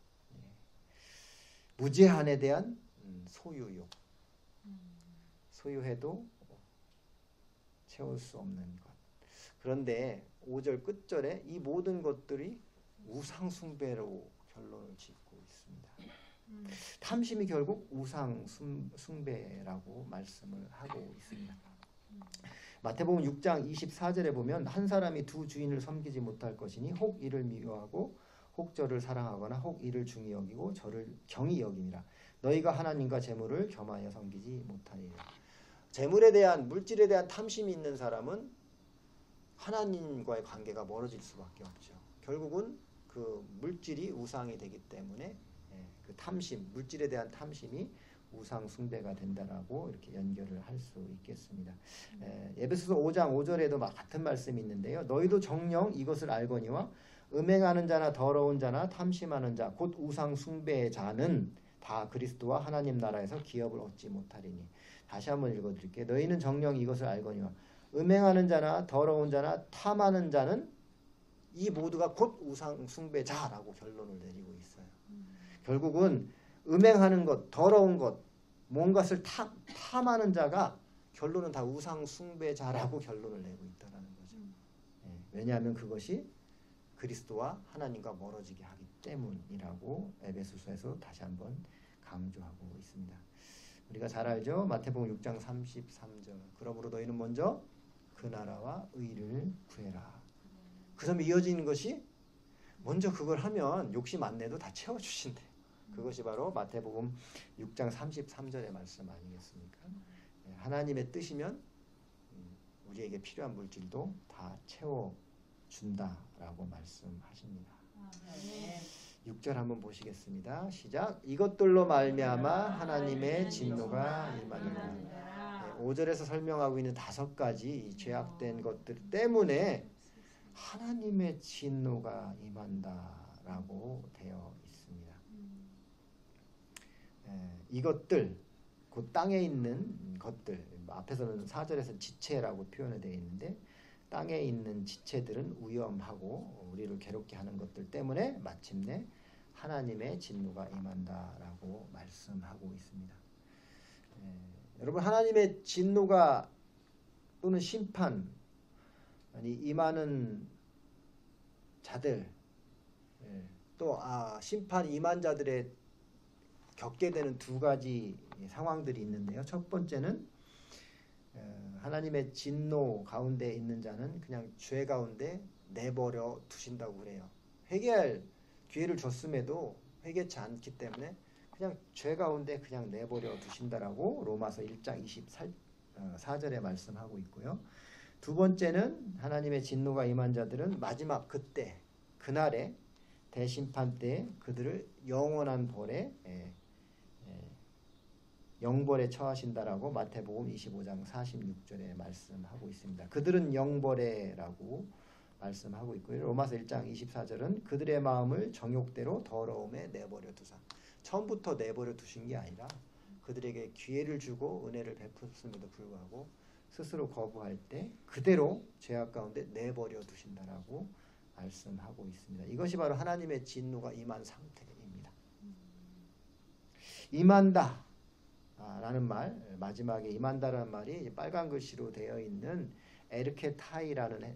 무제한에 대한 소유욕. 소유해도 채울 수 없는 것. 그런데 5절 끝절에 이 모든 것들이 우상숭배로 결론을 짓고 있습니다. 탐심이 결국 우상 숭배라고 말씀을 하고 있습니다. 마태복음 6장 24절에 보면 한 사람이 두 주인을 섬기지 못할 것이니 혹 이를 미워하고 혹 저를 사랑하거나 혹 이를 중히 여기고 저를 경히 여김이라. 너희가 하나님과 재물을 겸하여 섬기지 못하리라. 재물에 대한 물질에 대한 탐심이 있는 사람은 하나님과의 관계가 멀어질 수밖에 없죠. 결국은 그 물질이 우상이 되기 때문에 그 탐심, 물질에 대한 탐심이 우상 숭배가 된다라고 이렇게 연결을 할 수 있겠습니다. 에베소서 5장 5절에도 같은 말씀이 있는데요. 너희도 정녕 이것을 알거니와 음행하는 자나 더러운 자나 탐심하는 자 곧 우상 숭배의 자는 다 그리스도와 하나님 나라에서 기업을 얻지 못하리니. 다시 한번 읽어드릴게요. 너희는 정녕 이것을 알거니와 음행하는 자나 더러운 자나 탐하는 자는 이 모두가 곧 우상 숭배자라고 결론을 내리고 있어요. 결국은 음행하는 것, 더러운 것, 뭔가를 탐하는 자가 결론은 다 우상 숭배자라고 결론을 내고 있다는 거죠. 왜냐하면 그것이 그리스도와 하나님과 멀어지게 하기 때문이라고 에베소서에서 다시 한번 강조하고 있습니다. 우리가 잘 알죠? 마태복음 6장 33절. 그러므로 너희는 먼저 그 나라와 의를 구해라. 그 다음에 이어지는 것이 먼저 그걸 하면 욕심 안 내도 다 채워주신대. 그것이 바로 마태복음 6장 33절의 말씀 아니겠습니까? 하나님의 뜻이면 우리에게 필요한 물질도 다 채워준다라고 말씀하십니다. 6절 한번 보시겠습니다. 시작. 이것들로 말미암아 하나님의 진노가 임하리라. 5절에서 설명하고 있는 5가지 죄악된 것들 때문에 하나님의 진노가 임한다라고 되어 있습니다. 이것들, 그 땅에 있는 것들, 앞에서는 4절에서 지체라고 표현이 되어 있는데 땅에 있는 지체들은 위험하고 우리를 괴롭게 하는 것들 때문에 마침내 하나님의 진노가 임한다라고 말씀하고 있습니다. 여러분, 하나님의 진노가 또는 심판 임하는 자들, 또 심판 임한 자들의 겪게 되는 2가지 상황들이 있는데요. 첫 번째는 하나님의 진노 가운데 있는 자는 그냥 죄 가운데 내버려 두신다고 그래요. 회개할 기회를 줬음에도 회개치 않기 때문에 그냥 죄 가운데 그냥 내버려 두신다라고 로마서 1장 24절에 말씀하고 있고요. 2번째는 하나님의 진노가 임한 자들은 마지막 그때, 그날에 대심판 때 그들을 영원한 벌에 영벌에 처하신다라고 마태복음 25장 46절에 말씀하고 있습니다. 그들은 영벌에라고 말씀하고 있고요. 로마서 1장 24절은 그들의 마음을 정욕대로 더러움에 내버려 두사. 처음부터 내버려 두신 게 아니라 그들에게 기회를 주고 은혜를 베풀었음에도 불구하고 스스로 거부할 때 그대로 죄악 가운데 내버려 두신다라고 말씀하고 있습니다. 이것이 바로 하나님의 진노가 임한 상태입니다. 임한다 라는 말, 마지막에 임한다라는 말이 빨간 글씨로 되어 있는 에르케타이라는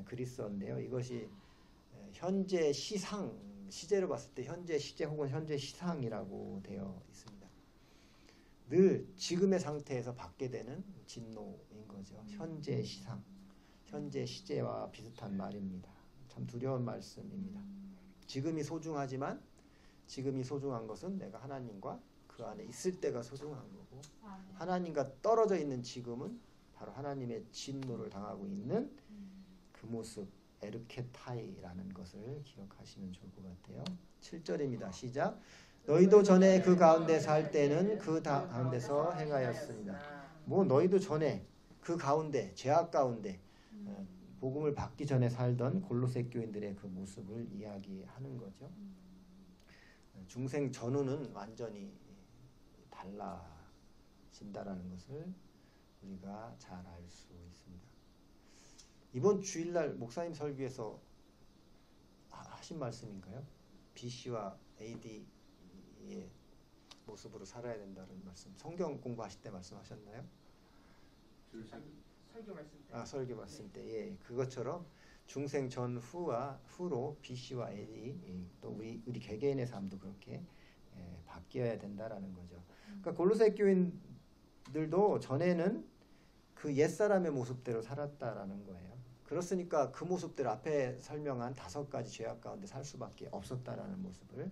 그리스어인데요. 이것이 현재 시제로 봤을 때 현재 시제 혹은 현재 시상이라고 되어 있습니다. 늘 지금의 상태에서 받게 되는 진노인 거죠. 현재 시상, 현재 시제와 비슷한 말입니다. 참 두려운 말씀입니다. 지금이 소중하지만 지금이 소중한 것은 내가 하나님과 그 안에 있을 때가 소중한 거고 하나님과 떨어져 있는 지금은 바로 하나님의 진노를 당하고 있는 그 모습 에르케타이라는 것을 기억하시면 좋을 것 같아요. 7절입니다. 시작. 너희도 전에 그 가운데 살 때는 그 가운데서 행하였습니다. 뭐 너희도 전에 그 가운데 죄악 가운데 복음을 받기 전에 살던 골로새 교인들의 그 모습을 이야기하는 거죠. 중생 전후는 완전히 달라진다라는 것을 우리가 잘 알 수 있습니다. 이번 주일날 목사님 설교에서 하신 말씀인가요? BC와 AD의 모습으로 살아야 된다는 말씀. 성경 공부하실 때 말씀하셨나요? 설교 말씀 때. 설교 말씀 때. 예, 그것처럼 중생 전후와 후로 BC와 AD 또 우리 개개인의 삶도 그렇게 바뀌어야 된다라는 거죠. 그러니까 골로새 교인들도 전에는 그 옛사람의 모습대로 살았다라는 거예요. 그렇으니까 그 모습대로 앞에 설명한 5가지 죄악 가운데 살 수밖에 없었다라는 모습을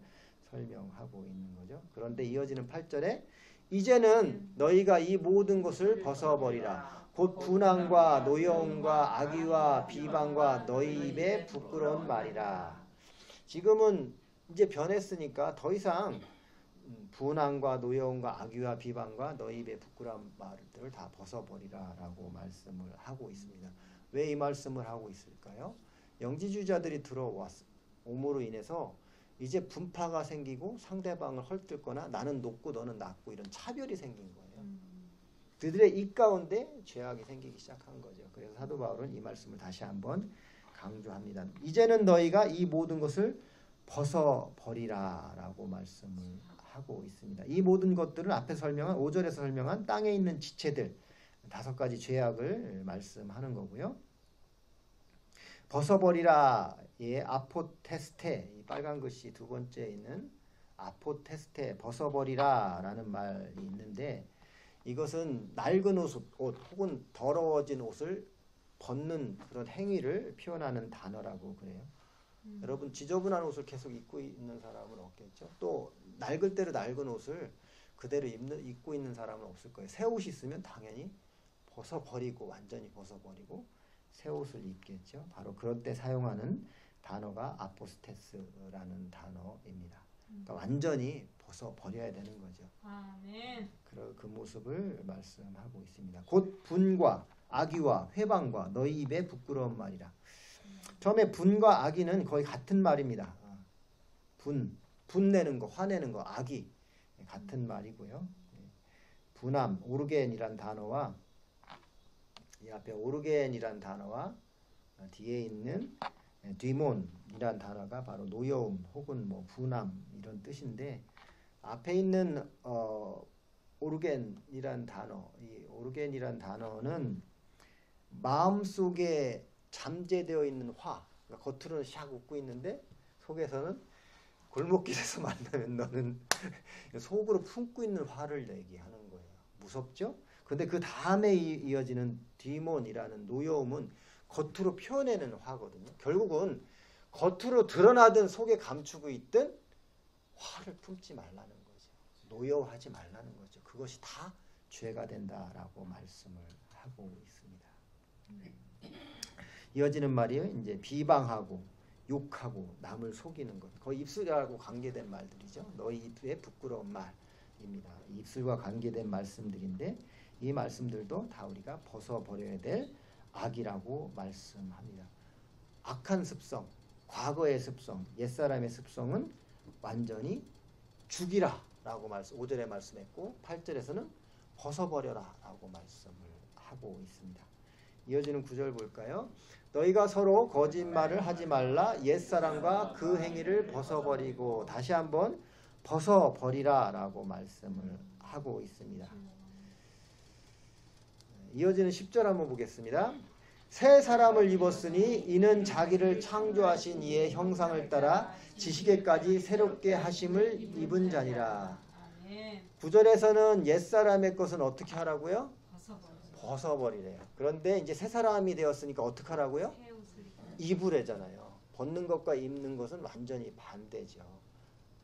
설명하고 있는 거죠. 그런데 이어지는 8절에 이제는 너희가 이 모든 것을 벗어버리라. 곧 분함과 노여움과 악의와 비방과 너희 입에 부끄러운 말이라. 지금은 이제 변했으니까 더 이상 분함과 노여움과 악의와 비방과 너희 입에 부끄러운 말들을 다 벗어버리라 라고 말씀을 하고 있습니다. 왜 이 말씀을 하고 있을까요? 영지주의자들이 들어옴으로 인해서 이제 분파가 생기고 상대방을 헐뜯거나 나는 높고 너는 낮고 이런 차별이 생긴 거예요. 그들의 입 가운데 죄악이 생기기 시작한 거죠. 그래서 사도 바울은 이 말씀을 다시 한번 강조합니다. 이제는 너희가 이 모든 것을 벗어버리라 라고 말씀을 하고 있습니다. 이 모든 것들은 앞에 설명한 5절에서 설명한 땅에 있는 지체들 5가지 죄악을 말씀하는 거고요. 벗어버리라의 아포테스테, 이 빨간 글씨 2번째에 있는 아포테스테, 벗어버리라라는 말이 있는데 이것은 낡은 옷 혹은 더러워진 옷을 벗는 그런 행위를 표현하는 단어라고 그래요. 여러분 지저분한 옷을 계속 입고 있는 사람은 없겠죠. 또 낡을 대로 낡은 옷을 그대로 입고 있는 사람은 없을 거예요. 새 옷이 있으면 당연히 벗어버리고 완전히 벗어버리고 새 옷을 입겠죠. 바로 그럴 때 사용하는 단어가 아포스테스라는 단어입니다. 그러니까 완전히 벗어버려야 되는 거죠. 아멘. 그 모습을 말씀하고 있습니다. 곧 분과 악의와 회방과 너희 입에 부끄러운 말이라. 처음에 분과 악의는 거의 같은 말입니다. 분내는 거, 화내는 거, 악의 같은 말이고요. 분함, 오르겐이란 단어와 이 앞에 오르겐이란 단어와 뒤에 있는 디몬이란 단어가 바로 노여움 혹은 뭐 분함 이런 뜻인데 앞에 있는 오르겐이란 단어, 이 오르겐이란 단어는 마음속에 잠재되어 있는 화, 그러니까 겉으로는 샥 웃고 있는데 속에서는 골목길에서 만나면 너는 속으로 품고 있는 화를 얘기하는 거예요. 무섭죠? 근데 그 다음에 이어지는 디몬이라는 노여움은 겉으로 표현해내는 화거든요. 결국은 겉으로 드러나든 속에 감추고 있든 화를 품지 말라는 거죠. 노여워하지 말라는 거죠. 그것이 다 죄가 된다라고 말씀을 하고 있습니다. 이어지는 말이요. 이제 비방하고 욕하고 남을 속이는 것. 거의 입술하고 관계된 말들이죠. 너희 입에 부끄러운 말입니다. 입술과 관계된 말씀들인데 이 말씀들도 다 우리가 벗어버려야 될 악이라고 말씀합니다. 악한 습성, 과거의 습성, 옛사람의 습성은 완전히 죽이라라고 5절에 말씀했고 8절에서는 벗어버려라라고 말씀을 하고 있습니다. 이어지는 9절 볼까요? 너희가 서로 거짓말을 하지 말라. 옛사람과 그 행위를 벗어버리고 다시 한번 벗어버리라라고 말씀을 하고 있습니다. 이어지는 10절 한번 보겠습니다. 새 사람을 입었으니 이는 자기를 창조하신 이의 형상을 따라 지식에까지 새롭게 하심을 입은 자니라. 9절에서는 옛사람의 것은 어떻게 하라고요? 벗어버리래요. 그런데 이제 새 사람이 되었으니까 어떻게 하라고요? 입으래잖아요. 벗는 것과 입는 것은 완전히 반대죠.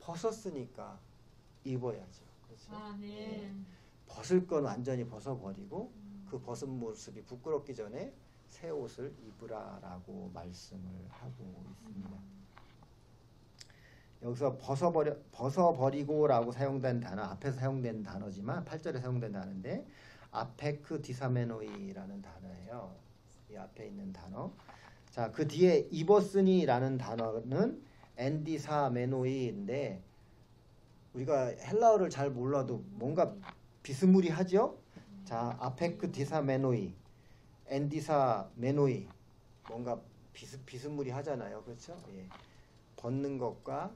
벗었으니까 입어야죠. 그렇죠? 네. 벗을 건 완전히 벗어버리고 그 벗은 모습이 부끄럽기 전에 새 옷을 입으라라고 말씀을 하고 있습니다. 여기서 벗어버리고라고 사용된 단어, 앞에서 사용된 단어지만 8절에 사용된 단어인데 아페크 디사메노이라는 단어예요. 이 앞에 있는 단어. 자, 그 뒤에 입었으니라는 단어는 엔디사메노이인데 우리가 헬라어를 잘 몰라도 뭔가 비스무리하죠? 자, 아페크 디사메노이, 엔디사메노이 뭔가 비스무리하잖아요. 그렇죠? 예. 벗는 것과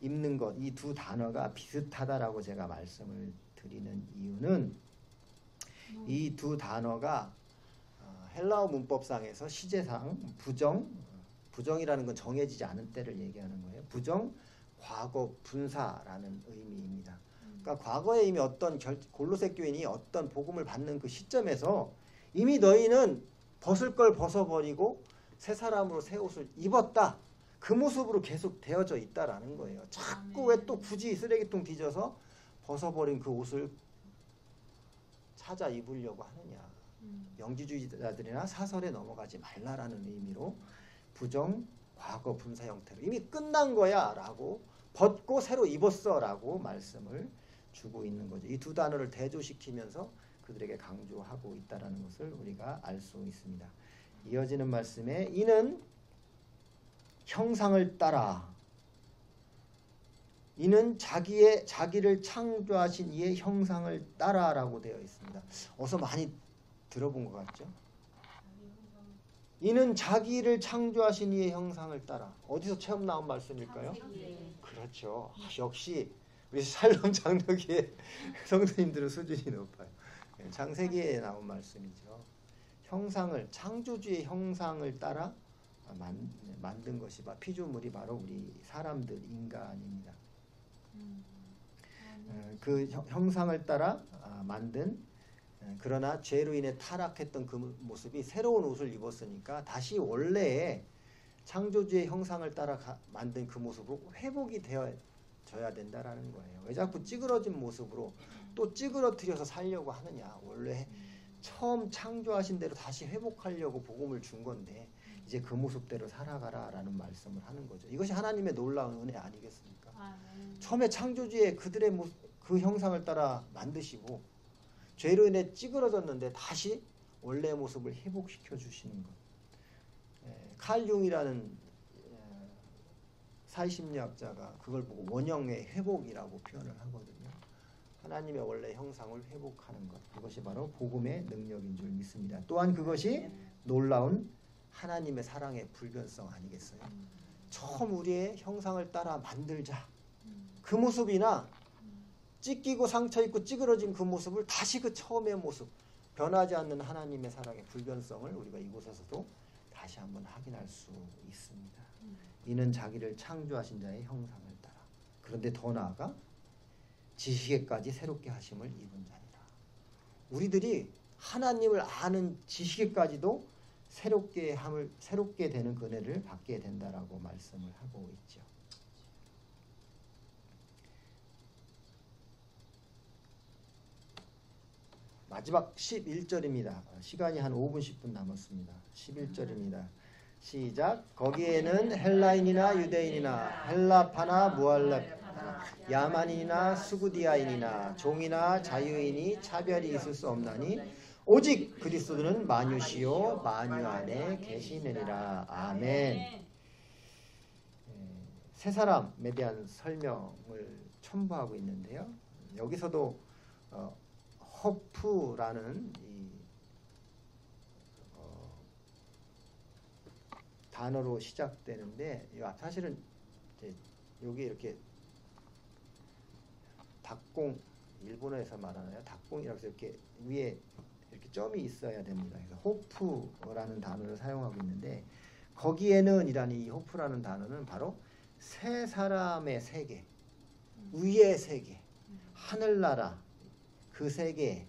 입는 것, 이 두 단어가 비슷하다라고 제가 말씀을 드리는 이유는 이 두 단어가 헬라어 문법상에서 시제상 부정이라는 건 정해지지 않은 때를 얘기하는 거예요. 부정, 과거 분사라는 의미입니다. 그러니까 과거에 이미 어떤 골로새 교인이 어떤 복음을 받는 그 시점에서 이미 너희는 벗을 걸 벗어버리고 새 사람으로 새 옷을 입었다. 그 모습으로 계속 되어져 있다라는 거예요. 자꾸 왜 또 굳이 쓰레기통 뒤져서 벗어버린 그 옷을 찾아 입으려고 하느냐. 영지주의자들이나 사설에 넘어가지 말라라는 의미로 부정 과거 분사 형태로 이미 끝난 거야 라고 벗고 새로 입었어 라고 말씀을 주고 있는 거죠. 이 두 단어를 대조시키면서 그들에게 강조하고 있다는 것을 우리가 알 수 있습니다. 이어지는 말씀에 이는 형상을 따라 이는 자기를 창조하신 이의 형상을 따라라고 되어 있습니다. 어서 많이 들어본 것 같죠? 이는 자기를 창조하신 이의 형상을 따라. 어디서 처음 나온 말씀일까요? 그렇죠. 역시 우리 샬롬 장로교회 성도님들은 수준이 높아요. 창세기에 나온 말씀이죠. 형상을 창조주의 형상을 따라 만든 것이 피조물이 바로 우리 사람들 인간입니다. 그 형상을 따라 만든 그러나 죄로 인해 타락했던 그 모습이 새로운 옷을 입었으니까 다시 원래의 창조주의 형상을 따라 만든 그 모습으로 회복이 되어져야 된다라는 거예요. 왜 자꾸 찌그러진 모습으로 또 찌그러뜨려서 살려고 하느냐. 원래 처음 창조하신 대로 다시 회복하려고 복음을 준 건데 이제 그 모습대로 살아가라라는 말씀을 하는 거죠. 이것이 하나님의 놀라운 은혜 아니겠습니까? 처음에 창조주의 그들의 모습, 그 형상을 따라 만드시고 죄로 인해 찌그러졌는데 다시 원래의 모습을 회복시켜 주시는 것. 칼 융이라는 사회심리학자가 그걸 보고 원형의 회복이라고 표현을 하거든요. 하나님의 원래 형상을 회복하는 것. 그것이 바로 복음의 능력인 줄 믿습니다. 또한 그것이 놀라운 하나님의 사랑의 불변성 아니겠어요? 처음 우리의 형상을 따라 만들자. 그 모습이나 찢기고 상처 입고 찌그러진 그 모습을 다시 그 처음의 모습, 변하지 않는 하나님의 사랑의 불변성을 우리가 이곳에서도 다시 한번 확인할 수 있습니다. 이는 자기를 창조하신 자의 형상을 따라. 그런데 더 나아가 지식에까지 새롭게 하심을 입은 자니라. 우리들이 하나님을 아는 지식에까지도 새롭게 되는 은혜를 받게 된다라고 말씀을 하고 있죠. 마지막 11절입니다. 시간이 한 5분 10분 남았습니다. 11절입니다. 시작. 거기에는 헬라인이나 유대인이나 헬라파나 무할라파나 야만인이나 수구디아인이나 종이나 자유인이 차별이 있을 수 없나니 오직 그리스도는 만유시요 만유 안에 계시느니라. 아멘. 세 사람에 대한 설명을 첨부하고 있는데요. 여기서도 허프라는 단어로 시작되는데 사실은 여기 이렇게 닭공 일본어에서 말하나요? 닭공이라고 해서 이렇게 위에 이렇게 점이 있어야 됩니다. 그래서 호프라는 단어를 사용하고 있는데 거기에는 이라는 이 호프라는 단어는 바로 세 사람의 세계, 위의 세계, 하늘나라 그 세계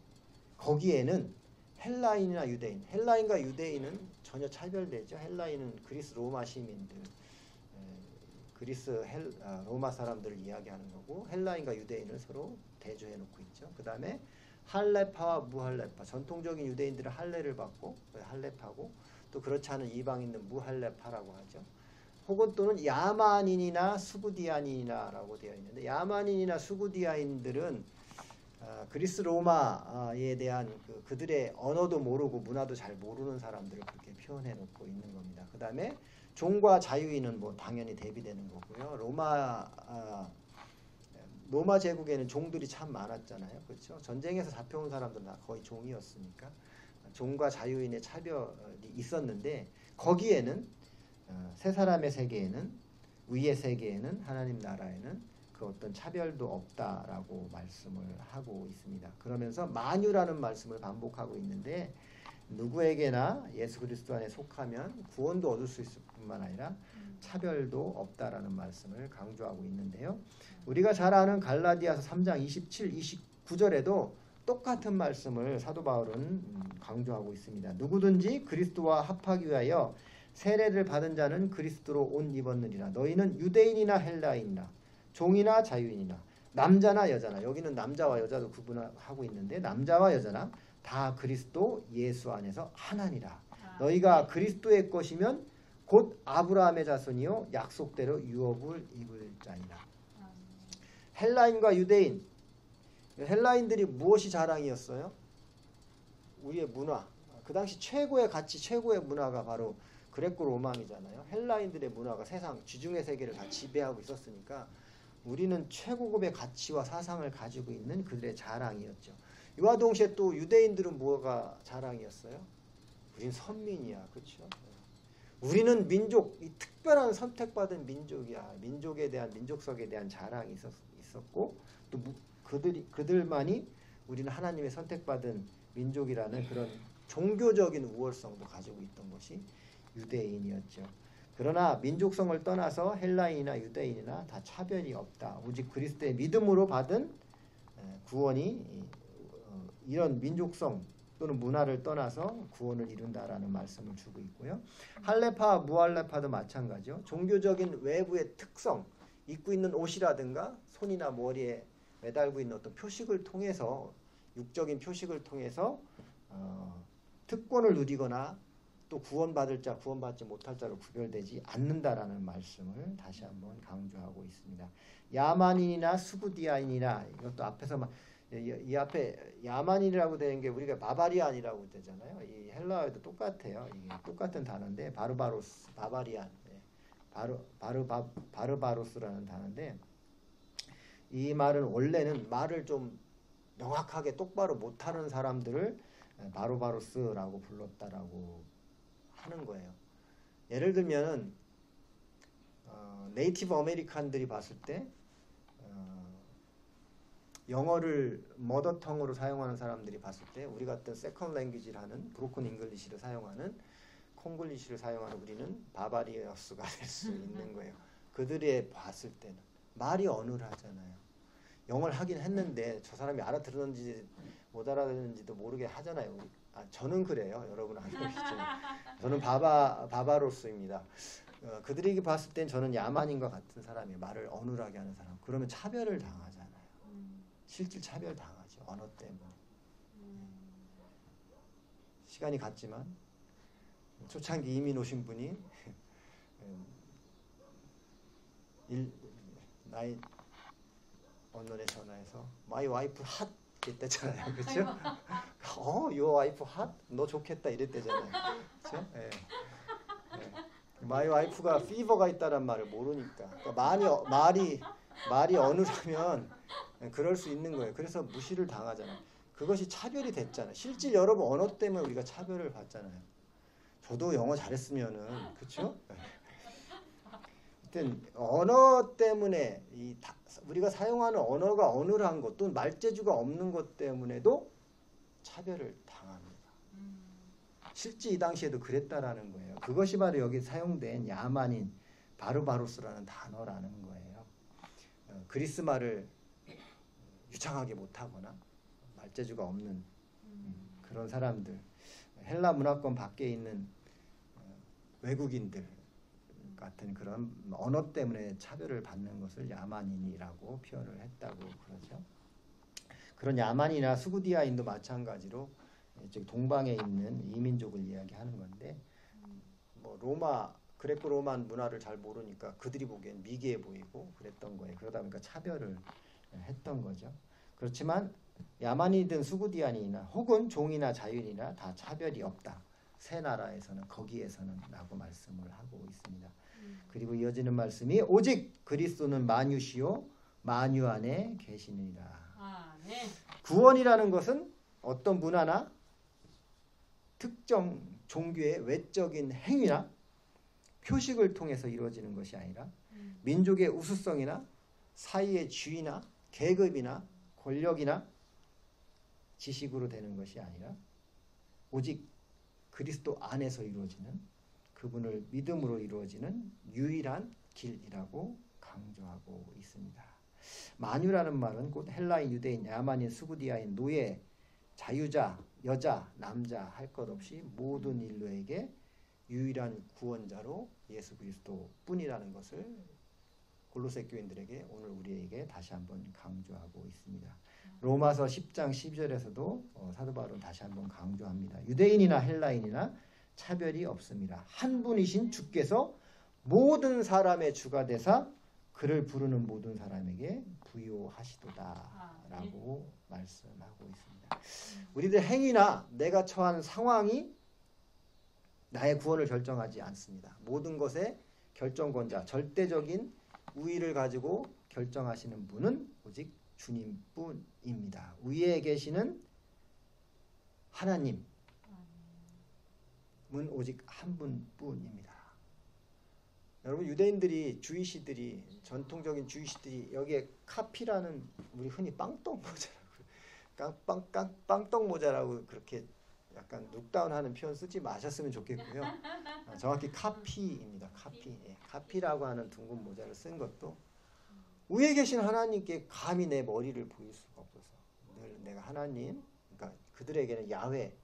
거기에는 헬라인이나 유대인, 헬라인과 유대인은 전혀 차별되죠. 헬라인은 그리스 로마 시민들, 로마 사람들을 이야기하는 거고 헬라인과 유대인을 서로 대조해 놓고 있죠. 그 다음에 할레파와 무할레파, 전통적인 유대인들은 할레를 받고 할레파고 또 그렇지 않은 이방인은 무할레파라고 하죠. 혹은 또는 야만인이나 수구디아인이나라고 되어 있는데 야만인이나 수구디아인들은 그리스 로마에 대한 그들의 언어도 모르고 문화도 잘 모르는 사람들을 그렇게 표현해 놓고 있는 겁니다. 그 다음에 종과 자유인은 뭐 당연히 대비되는 거고요. 로마 제국에는 종들이 참 많았잖아요. 그렇죠? 전쟁에서 잡혀온 사람들은 다 거의 종이었으니까 종과 자유인의 차별이 있었는데 거기에는 세 사람의 세계에는 위의 세계에는 하나님 나라에는 그 어떤 차별도 없다라고 말씀을 하고 있습니다. 그러면서 만유라는 말씀을 반복하고 있는데 누구에게나 예수 그리스도 안에 속하면 구원도 얻을 수 있을 뿐만 아니라 차별도 없다라는 말씀을 강조하고 있는데요. 우리가 잘 아는 갈라디아서 3장 27, 29절에도 똑같은 말씀을 사도 바울은 강조하고 있습니다. 누구든지 그리스도와 합하기 위하여 세례를 받은 자는 그리스도로 옷 입었느니라. 너희는 유대인이나 헬라인이나 종이나 자유인이나 남자나 여자나, 여기는 남자와 여자도 구분하고 있는데 남자와 여자나 다 그리스도 예수 안에서 하나니라. 너희가 그리스도의 것이면 곧 아브라함의 자손이요 약속대로 유업을 입을 자니라. 헬라인과 유대인, 헬라인들이 무엇이 자랑이었어요? 우리의 문화. 그 당시 최고의 가치, 최고의 문화가 바로 그레코 로마이잖아요. 헬라인들의 문화가 세상 지중해 세계를 다 지배하고 있었으니까 우리는 최고급의 가치와 사상을 가지고 있는 그들의 자랑이었죠. 이와 동시에 또 유대인들은 뭐가 자랑이었어요? 우린 선민이야, 그렇죠? 우리는 민족, 이 특별한 선택받은 민족이야. 민족에 대한, 민족성에 대한 자랑이 있었고 또 그들만이 우리는 하나님의 선택받은 민족이라는 그런 종교적인 우월성도 가지고 있던 것이 유대인이었죠. 그러나 민족성을 떠나서 헬라인이나 유대인이나 다 차별이 없다. 오직 그리스도의 믿음으로 받은 구원이 이런 민족성 또는 문화를 떠나서 구원을 이룬다라는 말씀을 주고 있고요. 할레파, 무할레파도 마찬가지죠. 종교적인 외부의 특성, 입고 있는 옷이라든가 손이나 머리에 매달고 있는 어떤 표식을 통해서, 육적인 표식을 통해서 특권을 누리거나 또 구원받을 자, 구원받지 못할 자로 구별되지 않는다라는 말씀을 다시 한번 강조하고 있습니다. 야만인이나 수구디아인이나, 이것도 앞에서 이 앞에 야만인이라고 되는 게 우리가 바바리안이라고 되잖아요. 이 헬라어에도 똑같아요. 이게 똑같은 단어인데 바르바로스, 바바리안, 바르바로스라는 단어인데, 이 말은 원래는 말을 좀 명확하게 똑바로 못하는 사람들을 바르바로스라고 불렀다라고 하는 거예요. 예를 들면 네이티브 아메리칸들이 봤을 때 영어를 머더텅으로 사용하는 사람들이 봤을 때 우리 같은 세컨드 랭귀지를 하는 브로큰 잉글리시를 사용하는 콩글리시를 사용하는 우리는 바바리어스가 될 수 있는 거예요. 그들이 봤을 때는 말이 어눌하잖아요. 영어를 하긴 했는데 저 사람이 알아들었는지 못 알아듣는지도 모르게 하잖아요. 저는 그래요. 여러분은 안 그러시지만 저는 바바로스입니다. 그들에게 봤을 땐 저는 야만인과 같은 사람이에요. 말을 어눌하게 하는 사람. 그러면 차별을 당하잖아요. 실질 차별 당하죠. 언어 때문에. 시간이 갔지만 초창기 이민 오신 분이 나이 언론에 전화해서 My wife hot 이랬대잖아요. 그렇죠? Your wife hot? 너 좋겠다 이랬대잖아요. 그렇죠? 네. My wife가 fever가 있다는 말을 모르니까. 그러니까 말이 어눌하면 그럴 수 있는 거예요. 그래서 무시를 당하잖아요. 그것이 차별이 됐잖아요. 실질 여러분 언어 때문에 우리가 차별을 받잖아요. 저도 영어 잘했으면은 그렇죠? 하여튼 언어 때문에 우리가 사용하는 언어가 어눌한 것 또는 말재주가 없는 것 때문에도 차별을 당합니다. 실제 이 당시에도 그랬다라는 거예요. 그것이 바로 여기 사용된 야만인, 바르바로스라는 단어라는 거예요. 그리스 말을 유창하게 못하거나 말재주가 없는 그런 사람들, 헬라 문화권 밖에 있는 외국인들 같은 그런 언어 때문에 차별을 받는 것을 야만인이라고 표현을 했다고 그러죠. 그런 야만이나 수구디아인도 마찬가지로 이쪽 동방에 있는 이민족을 이야기하는 건데, 뭐 그레코 로만 문화를 잘 모르니까 그들이 보기엔 미개해 보이고 그랬던 거예요. 그러다 보니까 차별을 했던 거죠. 그렇지만 야만이든 수구디아인이나 혹은 종이나 자유인이나 다 차별이 없다. 새 나라에서는 거기에서는 라고 말씀을 하고 있습니다. 그리고 이어지는 말씀이 오직 그리스도는 만유시요 만유 안에 계시느니라. 네. 구원이라는 것은 어떤 문화나 특정 종교의 외적인 행위나 표식을 통해서 이루어지는 것이 아니라 민족의 우수성이나 사회의 지위나 계급이나 권력이나 지식으로 되는 것이 아니라 오직 그리스도 안에서 이루어지는 그분을 믿음으로 이루어지는 유일한 길이라고 강조하고 있습니다. 만유라는 말은 곧 헬라인, 유대인, 야만인, 수구디아인, 노예, 자유자, 여자, 남자 할 것 없이 모든 인류에게 유일한 구원자로 예수 그리스도 뿐이라는 것을 골로새 교인들에게 오늘 우리에게 다시 한번 강조하고 있습니다. 로마서 10장 12절에서도 사도 바울은 다시 한번 강조합니다. 유대인이나 헬라인이나 차별이 없습니다. 한 분이신 주께서 모든 사람의 주가 되사 그를 부르는 모든 사람에게 부요하시도다 라고 말씀하고 있습니다. 우리들 행위나 내가 처한 상황이 나의 구원을 결정하지 않습니다. 모든 것의 결정권자, 절대적인 우위를 가지고 결정하시는 분은 오직 주님뿐입니다. 위에 계시는 하나님은 오직 한 분뿐입니다. 여러분 유대인들이 주이시들이 전통적인 주이시들이 여기에 카피라는 우리 흔히 빵떡 모자라고 빵떡 모자라고 그렇게 약간 룩다운하는 표현 쓰지 마셨으면 좋겠고요. 정확히 카피입니다. 카피. 예, 카피라고 하는 둥근 모자를 쓴 것도 위에 계신 하나님께 감히 내 머리를 보일 수가 없어서 늘 내가 하나님, 그러니까 그들에게는 야훼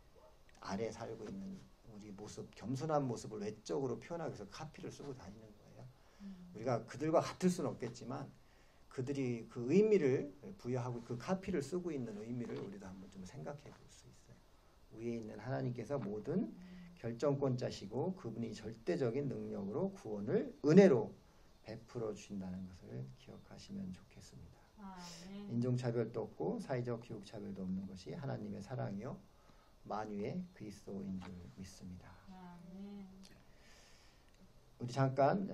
아래 살고 있는 우리 모습, 겸손한 모습을 외적으로 표현하기 위해서 카피를 쓰고 다니는 거예요. 우리가 그들과 같을 수는 없겠지만 그들이 그 의미를 부여하고 그 카피를 쓰고 있는 의미를 우리도 한번 좀 생각해 볼 수 있어요. 위에 있는 하나님께서 모든 결정권자시고 그분이 절대적인 능력으로 구원을 은혜로 베풀어 주신다는 것을 기억하시면 좋겠습니다. 인종차별도 없고 사회적 기후차별도 없는 것이 하나님의 사랑이요 만유의 그리스도인 줄 믿습니다. 우리 잠깐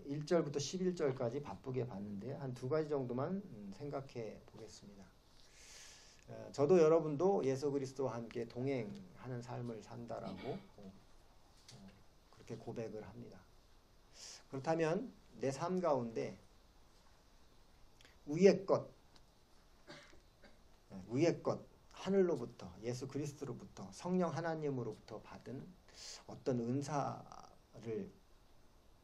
1절부터 11절까지 바쁘게 봤는데 한 두 가지 정도만 생각해 보겠습니다. 저도 여러분도 예수 그리스도와 함께 동행하는 삶을 산다라고 그렇게 고백을 합니다. 그렇다면 내 삶 가운데 위의 것 하늘로부터 예수 그리스도로부터 성령 하나님으로부터 받은 어떤 은사를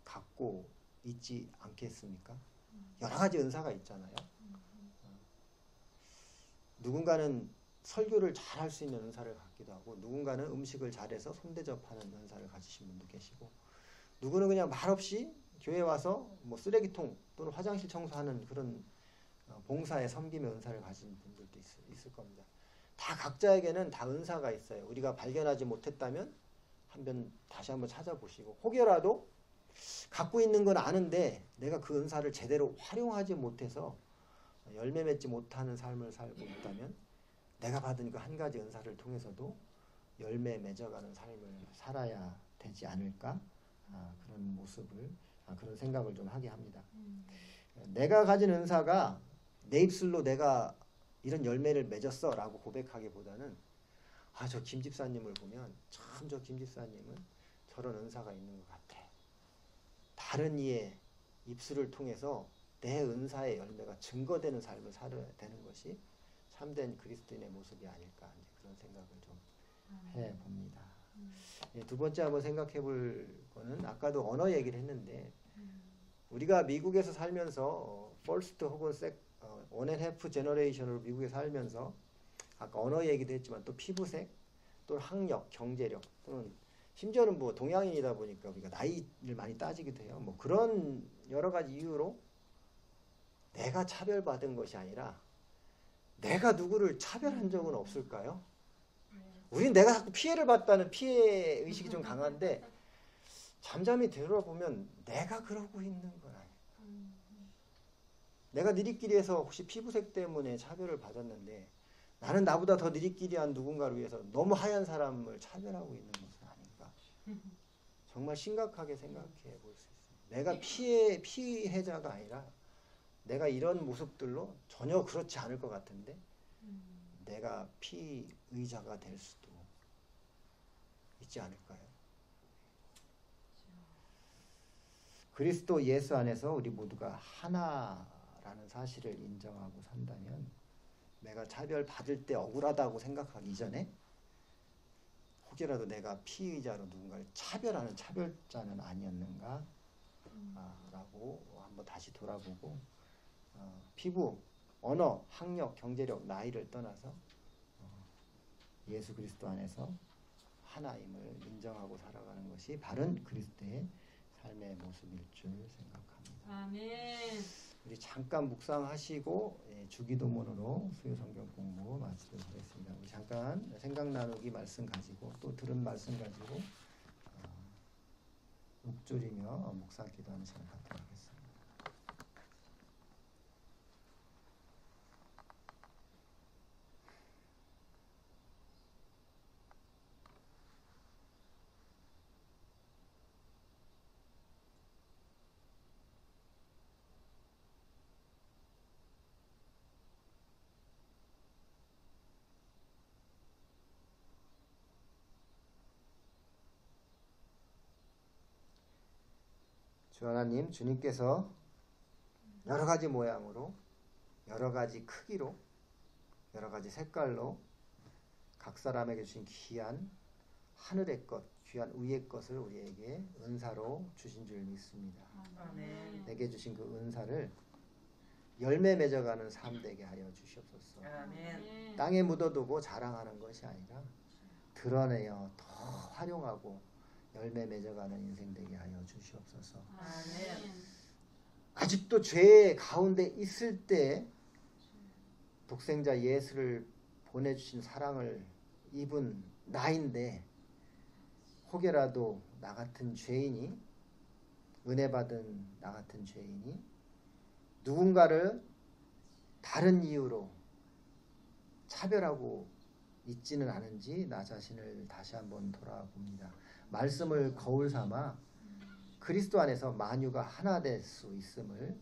갖고 있지 않겠습니까? 여러 가지 은사가 있잖아요. 누군가는 설교를 잘할 수 있는 은사를 갖기도 하고 누군가는 음식을 잘해서 손대접하는 은사를 가지신 분도 계시고 누구는 그냥 말없이 교회 와서 뭐 쓰레기통 또는 화장실 청소하는 그런 봉사에 섬김의 은사를 가진 분들도 있을 겁니다. 다 각자에게는 다 은사가 있어요. 우리가 발견하지 못했다면 다시 한번 찾아보시고 혹여라도 갖고 있는 건 아는데 내가 그 은사를 제대로 활용하지 못해서 열매 맺지 못하는 삶을 살고 있다면 내가 받은 그 한 가지 은사를 통해서도 열매 맺어가는 삶을 살아야 되지 않을까? 그런 모습을 그런 생각을 좀 하게 합니다. 내가 가진 은사가 내 입술로 내가 이런 열매를 맺었어 라고 고백하기보다는 저 김 집사님을 보면 참 저 김 집사님은 저런 은사가 있는 것 같아. 다른 이의 입술을 통해서 내 은사의 열매가 증거되는 삶을 살아야 되는 것이 참된 그리스도인의 모습이 아닐까 그런 생각을 좀 해봅니다. 두 번째 한번 생각해 볼 거는 아까도 언어 얘기를 했는데 우리가 미국에서 살면서 퍼스트 혹은 원앤해프 제너레이션으로 미국에 살면서 아까 언어 얘기도 했지만 또 피부색 또 학력, 경제력 또는 심지어는 뭐 동양인이다 보니까 우리가 나이를 많이 따지기도 해요. 뭐 그런 여러 가지 이유로 내가 차별받은 것이 아니라 내가 누구를 차별한 적은 없을까요? 우린 내가 자꾸 피해를 봤다는 피해 의식이 좀 강한데 잠잠히 되돌아보면 내가 그러고 있는 건 아니에요. 내가 니리끼리에서 혹시 피부색 때문에 차별을 받았는데 나는 나보다 더 니리끼리한 누군가를 위해서 너무 하얀 사람을 차별하고 있는 것은 아닌가. 정말 심각하게 생각해 볼 수 있어요. 내가 피해자가 아니라 내가 이런 모습들로 전혀 그렇지 않을 것 같은데 내가 피의자가 될 수도 있지 않을까요? 그리스도 예수 안에서 우리 모두가 하나라는 사실을 인정하고 산다면 내가 차별받을 때 억울하다고 생각하기 이전에 혹여라도 내가 피의자로 누군가를 차별하는 차별자는 아니었는가 라고 한번 다시 돌아보고 피부, 언어, 학력, 경제력, 나이를 떠나서 예수 그리스도 안에서 하나임을 인정하고 살아가는 것이 바른 그리스도의 삶의 모습일 줄 생각합니다. 아멘. 우리 잠깐 묵상하시고 주기도문으로 수요 성경 공부 마치도록 하겠습니다. 우리 잠깐 생각 나누기 말씀 가지고 또 들은 말씀 가지고 묵조리며 묵상 기도하는 시간 갖도록 하겠습니다. 주 하나님, 주님께서 여러 가지 모양으로, 여러 가지 크기로, 여러 가지 색깔로 각 사람에게 주신 귀한 하늘의 것, 귀한 위의 것을 우리에게 은사로 주신 줄 믿습니다. 아멘. 내게 주신 그 은사를 열매 맺어가는 삶 되게 하여 주시옵소서. 아멘. 땅에 묻어두고 자랑하는 것이 아니라 드러내어 더 활용하고 열매 맺어가는 인생 되게 하여 주시옵소서. 아멘. 아직도 죄 가운데 있을 때 독생자 예수를 보내주신 사랑을 입은 나인데 혹여라도 나 같은 죄인이 은혜 받은 나 같은 죄인이 누군가를 다른 이유로 차별하고 있지는 않은지 나 자신을 다시 한번 돌아봅니다. 말씀을 거울 삼아 그리스도 안에서 만유가 하나 될 수 있음을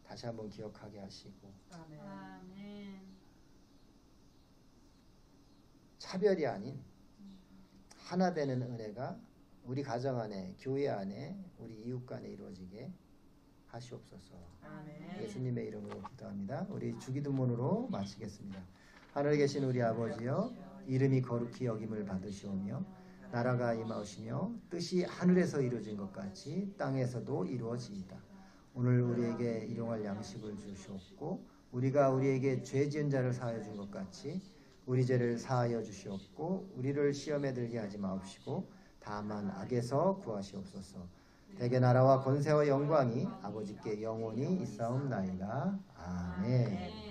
다시 한번 기억하게 하시고 아멘. 차별이 아닌 하나 되는 은혜가 우리 가정 안에, 교회 안에, 우리 이웃 간에 이루어지게 하시옵소서. 아멘. 예수님의 이름으로 기도합니다. 우리 주기도문으로 마치겠습니다. 하늘에 계신 우리 아버지여, 이름이 거룩히 여김을 받으시오며 나라가 임하오시며 뜻이 하늘에서 이루어진 것 같이 땅에서도 이루어지이다. 오늘 우리에게 일용할 양식을 주시옵고 우리가 우리에게 죄 지은 자를 사하여 준 것 같이 우리 죄를 사하여 주시옵고 우리를 시험에 들게 하지 마옵시고 다만 악에서 구하시옵소서. 대개 나라와 권세와 영광이 아버지께 영원히 있사옵나이다. 아멘.